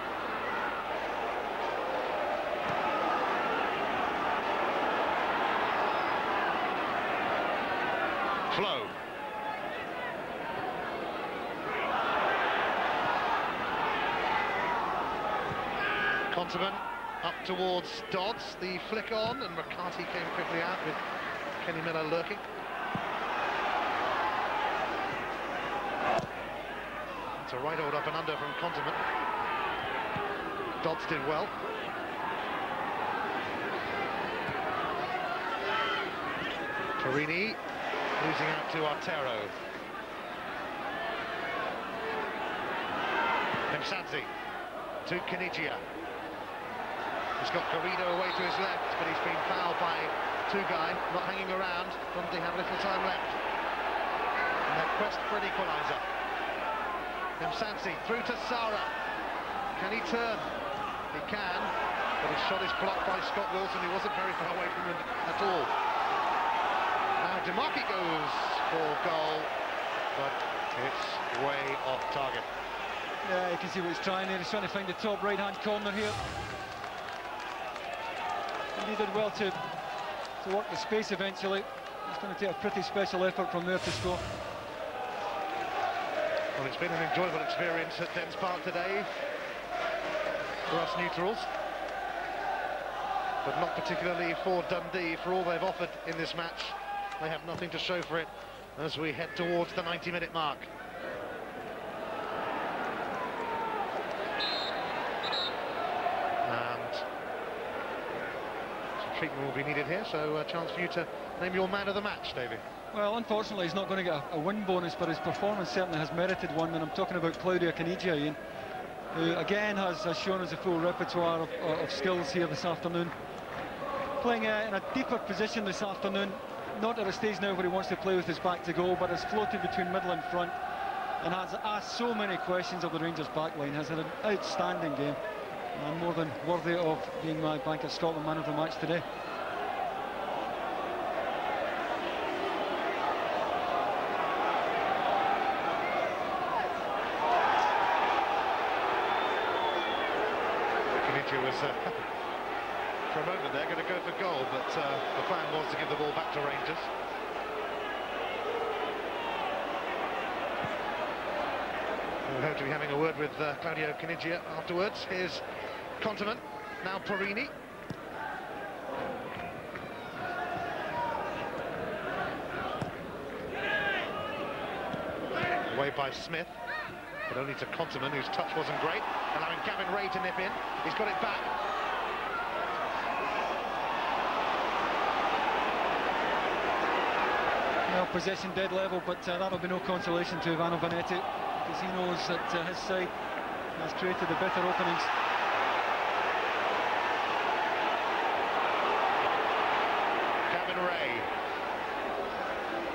Conterman up towards Dodds, the flick on, and McCarthy came quickly out with Kenny Miller lurking. It's a right old up and under from Conterman. Dodds did well. Torini losing out to Artero. Nemsadze to Kanigia. He's got Garrido away to his left, but he's been fouled by Tugai, not hanging around. Dundee have little time left. And their quest for an equaliser. Nemsadze through to Sara. Can he turn? He can, but his shot is blocked by Scott Wilson, who wasn't very far away from him at all. Now DeMarchi goes for goal, but it's way off target. Yeah, you can see what he's trying there. He's trying to find the top right-hand corner here. And he did well to work the space eventually. It's going to take a pretty special effort from there to score. Well, it's been an enjoyable experience at Dens Park today for us neutrals, but not particularly for Dundee. For all they've offered in this match, they have nothing to show for it as we head towards the 90-minute mark. And some treatment will be needed here, so a chance for you to name your man of the match, Davey. Well, unfortunately, he's not going to get a win bonus, but his performance certainly has merited one, and I'm talking about Claudio Kanigia, Ian, who again has shown us a full repertoire of skills here this afternoon. Playing in a deeper position this afternoon, not at a stage now where he wants to play with his back to goal, but has floated between middle and front and has asked so many questions of the Rangers backline. Has had an outstanding game and more than worthy of being my Bank of Scotland man of the match today. Was for a moment they're going to go for goal, but the plan was to give the ball back to Rangers. We hope to be having a word with Claudio Kanigia afterwards. Here's Conterman, now Porini. Away by Smith, but only to Conterman, whose touch wasn't great, allowing Gavin Ray to nip in. He's got it back. Well, possession dead level, but that'll be no consolation to Ivano Vanetti, because he knows that his side has created the better openings. Gavin Ray.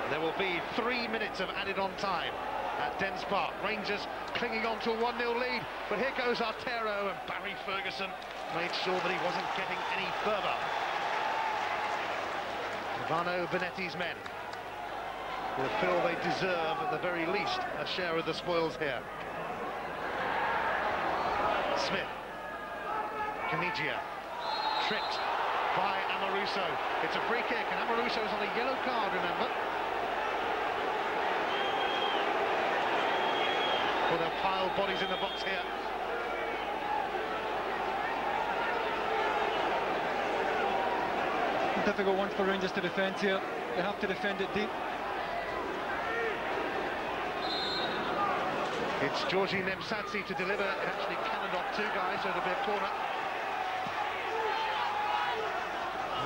There will be 3 minutes of added on time at Dens Park. Rangers clinging on to a 1-0 lead, but here goes Artero, and Barry Ferguson made sure that he wasn't getting any further. Ivano Vanetti's men will feel they deserve, at the very least, a share of the spoils here. Smith, Kanigia, tripped by Amoruso. It's a free kick, and Amoruso's on a yellow card, remember. Well, they'll pile bodies in the box here. A difficult one for Rangers to defend here. They have to defend it deep. It's Georgi Nemsadze to deliver. It actually cannoned off two guys, so it'll be a corner.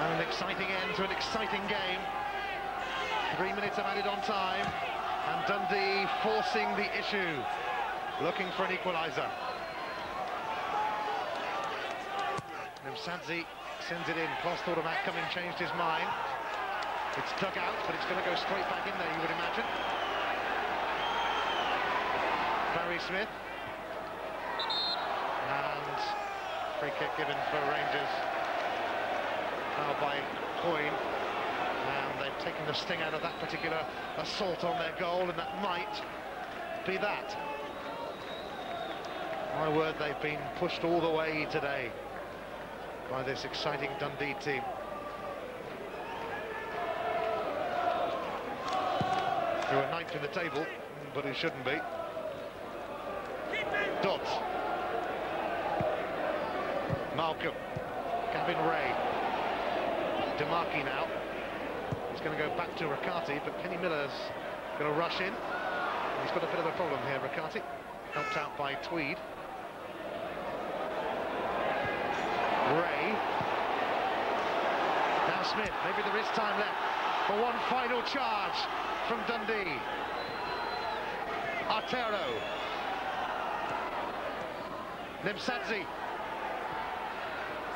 And an exciting end to an exciting game. 3 minutes of added on time, and Dundee forcing the issue, looking for an equaliser. Nemsadze sends it in. Kloss thought of that coming, changed his mind. It's dug out, but it's going to go straight back in there, you would imagine. Barry Smith. And free kick given for Rangers. Now by Coyne. And they've taken the sting out of that particular assault on their goal, and that might be that. My word, they've been pushed all the way today by this exciting Dundee team. Who are ninth in the table, but who shouldn't be. Dodds. Malcolm, Gavin Ray, DeMarchi now. He's going to go back to Riccardi, but Kenny Miller's going to rush in. He's got a bit of a problem here, Riccardi, helped out by Tweed. Ray. Now Smith, maybe there is time left for one final charge from Dundee. Artero. Nemsadze.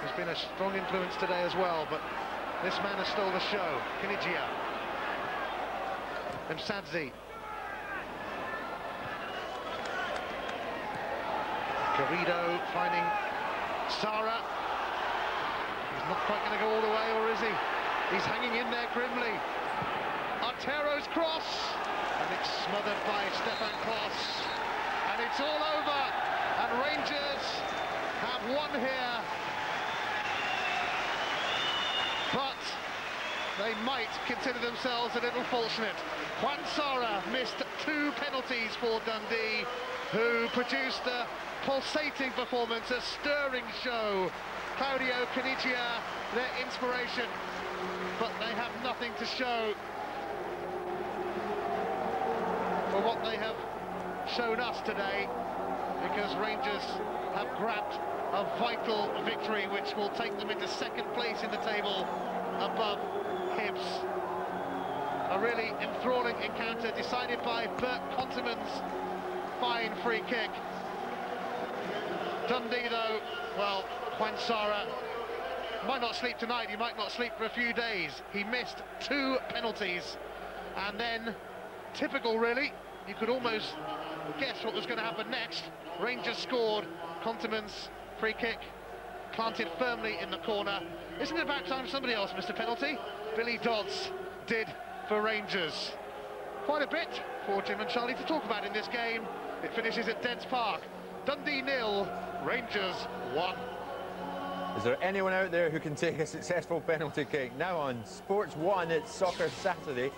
He's been a strong influence today as well, but this man has stole the show. Kinigia. Nemsadze. Garrido finding Sara. He's not quite going to go all the way, or is he? He's hanging in there grimly. Artero's cross, and it's smothered by Stefan Klos. And it's all over, and Rangers have won here. But they might consider themselves a little fortunate. Juan Sara missed 2 penalties for Dundee, who produced a pulsating performance, a stirring show. Claudio Canigia, their inspiration, but they have nothing to show for what they have shown us today, because Rangers have grabbed a vital victory which will take them into 2nd place in the table above Hibs. A really enthralling encounter decided by Bert Conteman's fine free kick. Dundee though, well, Juan Sara might not sleep tonight, he might not sleep for a few days. He missed 2 penalties, and then, typical really, you could almost guess what was going to happen next. Rangers scored. Conteman's free kick planted firmly in the corner. Isn't it about time somebody else missed a penalty? Billy Dodds did for Rangers. Quite a bit for Jim and Charlie to talk about in this game. It finishes at Dens Park. Dundee 0, Rangers 1. Is there anyone out there who can take a successful penalty kick? Now on Sports 1, it's Soccer Saturday.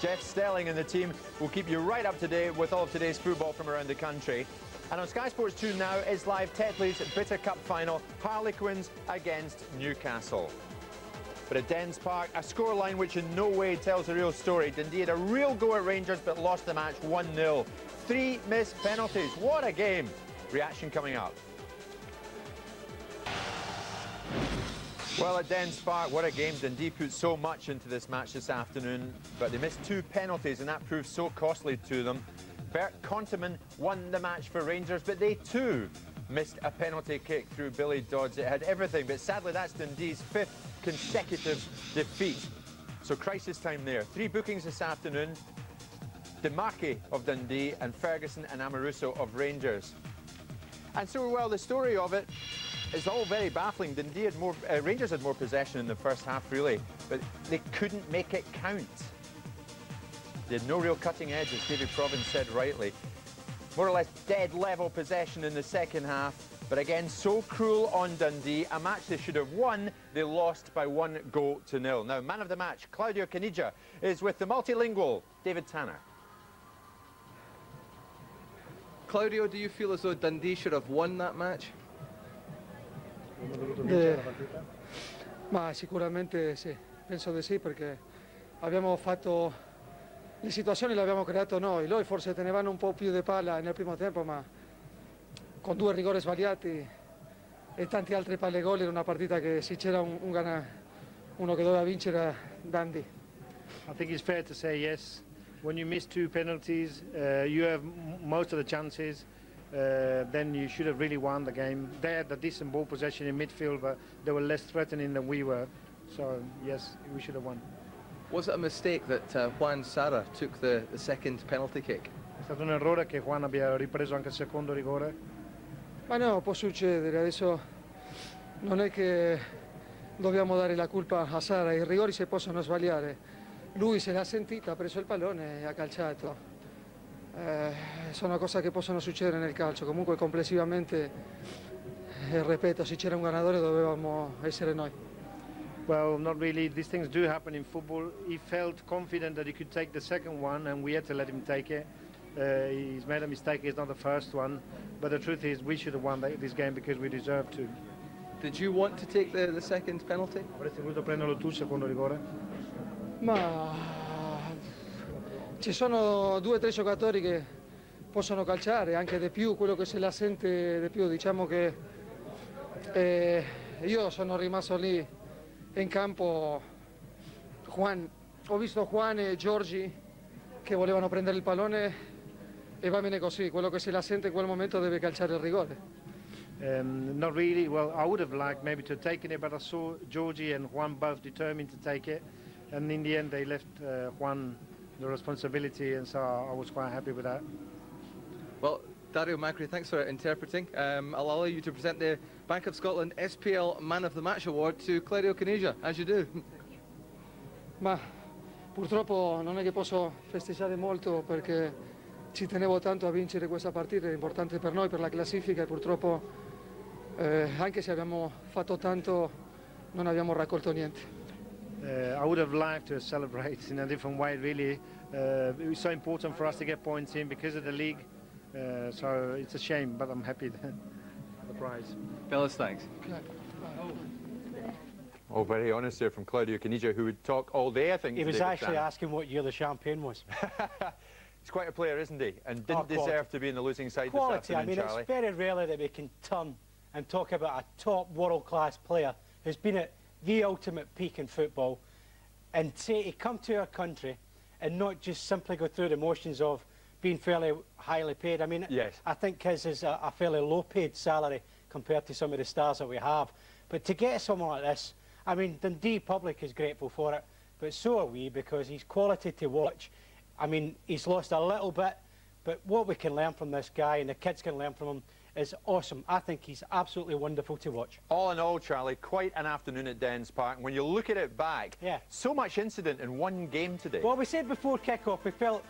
Jeff Stelling and the team will keep you right up to date with all of today's football from around the country. And on Sky Sports 2 now is live Tetley's Bitter Cup final, Harlequins against Newcastle. But at Dens Park, a scoreline which in no way tells the real story. Dundee had a real go at Rangers but lost the match 1-0. 3 missed penalties. What a game! Reaction coming up. Well, at Dens Park, what a game. Dundee put so much into this match this afternoon, but they missed 2 penalties, and that proved so costly to them. Bert Conteman won the match for Rangers, but they too missed a penalty kick through Billy Dodds. It had everything, but sadly that's Dundee's 5th consecutive defeat. So crisis time there. 3 bookings this afternoon. DeMarchi of Dundee and Ferguson and Amoruso of Rangers. And so, well, the story of it is all very baffling. Dundee had more, Rangers had more possession in the first half, really, but they couldn't make it count. They had no real cutting edge, as David Province said rightly. More or less dead level possession in the second half, but again, so cruel on Dundee. A match they should have won, they lost by 1-0. Now, man of the match, Claudio Canigia, is with the multilingual David Tanner. Claudio, do you feel as though Dundee should have won that match? Ma sicuramente sì, penso di sì, perché abbiamo fatto le situazioni, le abbiamo creato noi. Loro forse tenevano un po' più di palla nel primo tempo, ma con 2 rigori sbagliati e tanti altri palle gol era una partita che se c'era uno che doveva vincere, Dundee. I think it's fair to say yes. When you miss 2 penalties, you have most of the chances. Then you should have really won the game. They had a decent ball possession in midfield, but they were less threatening than we were. So, yes, we should have won. Was it a mistake that Juan Sara took the second penalty kick? È stato un errore che Juan abbia ripreso anche il secondo rigore? Ma no, può succedere. Adesso non è che dobbiamo dare la colpa a Sara. I rigori si possono sbagliare. Lui se l'ha sentita, ha preso il pallone e ha calciato. Sono cose che possono succedere nel calcio. Comunque complessivamente, ripeto, se c'era un ganatore dovevamo essere noi. Well, not really. These things do happen in football. He felt confident that he could take the second one, and we had to let him take it. He's made a mistake. It's not the first one. But the truth is, we should have won this game because we deserved to. Did you want to take the second penalty? Avresti voluto prenderlo tu il secondo rigore? Ma ci sono 2 o 3 giocatori che possono calciare, anche di più, quello che se la sente di più. Diciamo che io sono rimasto lì in campo, ho visto Juan e Giorgi che volevano prendere il pallone e va bene così, quello che se la sente in quel momento deve calciare il rigore. Not really. Well, I would have liked maybe to have taken it, but I saw Georgie and Juan both determined to take it, and in the end they left Juan the responsibility, and so I was quite happy with that. Well, Dario Macri, thanks for interpreting. I'll allow you to present the Bank of Scotland SPL Man of the Match Award to Claudio Caniggia, as you do. Ma purtroppo non è che posso festeggiare molto perché ci tenevo tanto a vincere questa partita, è importante per noi, per la classifica, e purtroppo anche se abbiamo fatto tanto non abbiamo raccolto niente. I would have liked to celebrate in a different way, really. It was so important for us to get points in because of the league, so it's a shame, but I'm happy for the prize. Fellas, thanks. Oh, very honest there from Claudio Caniggia, who would talk all day, I think. He was today, actually asking what year the champagne was. He's quite a player, isn't he? And didn't quality. deserve to be in the losing side Quality, this I afternoon, mean, Charlie. it's very rarely that we can turn and talk about a top world-class player who's been at the ultimate peak in football and say he come to our country and not just simply go through the motions of being fairly highly paid. I mean, yes. I think his is a fairly low-paid salary compared to some of the stars that we have. But to get someone like this, I mean, Dundee public is grateful for it, but so are we, because he's quality to watch. I mean, he's lost a little bit, but what we can learn from this guy and the kids can learn from him is awesome. I think he's absolutely wonderful to watch. All in all, Charlie, quite an afternoon at Dens Park. When you look at it back, so much incident in one game today. Well, we said before kick-off, we felt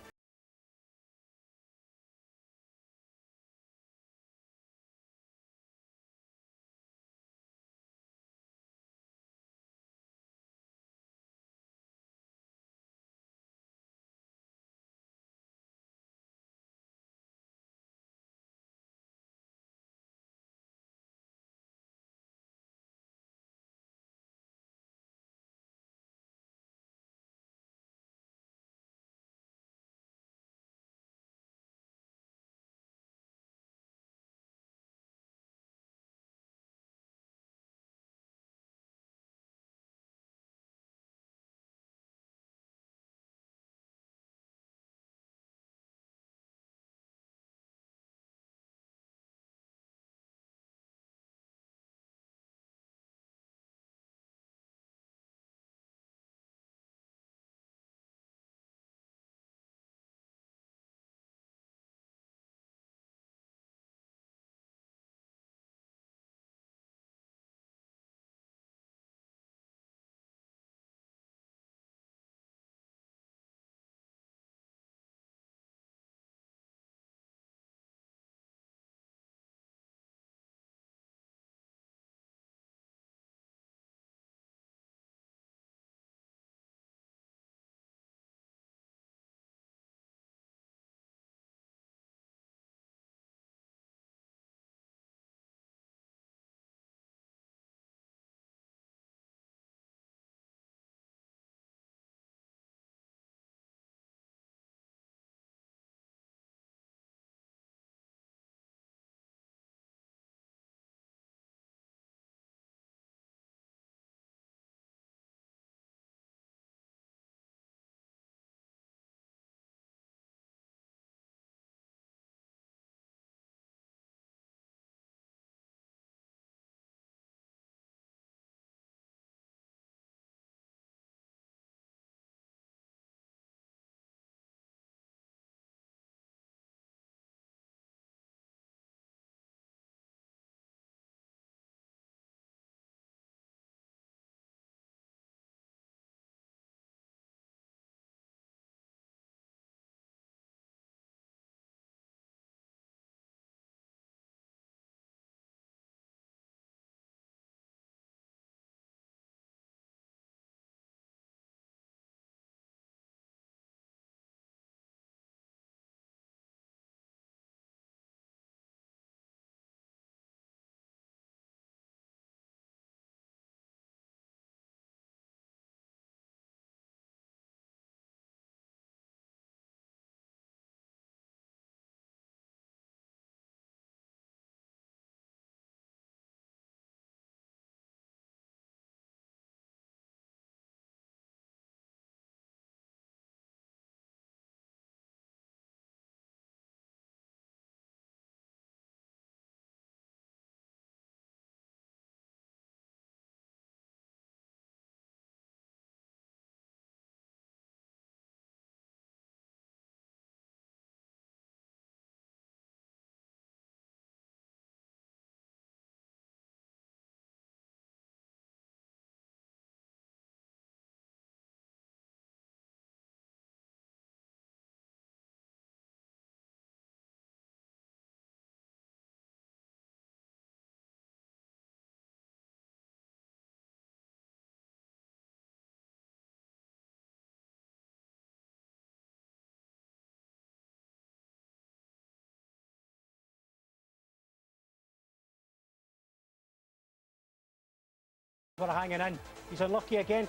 We're hanging in. He's unlucky again.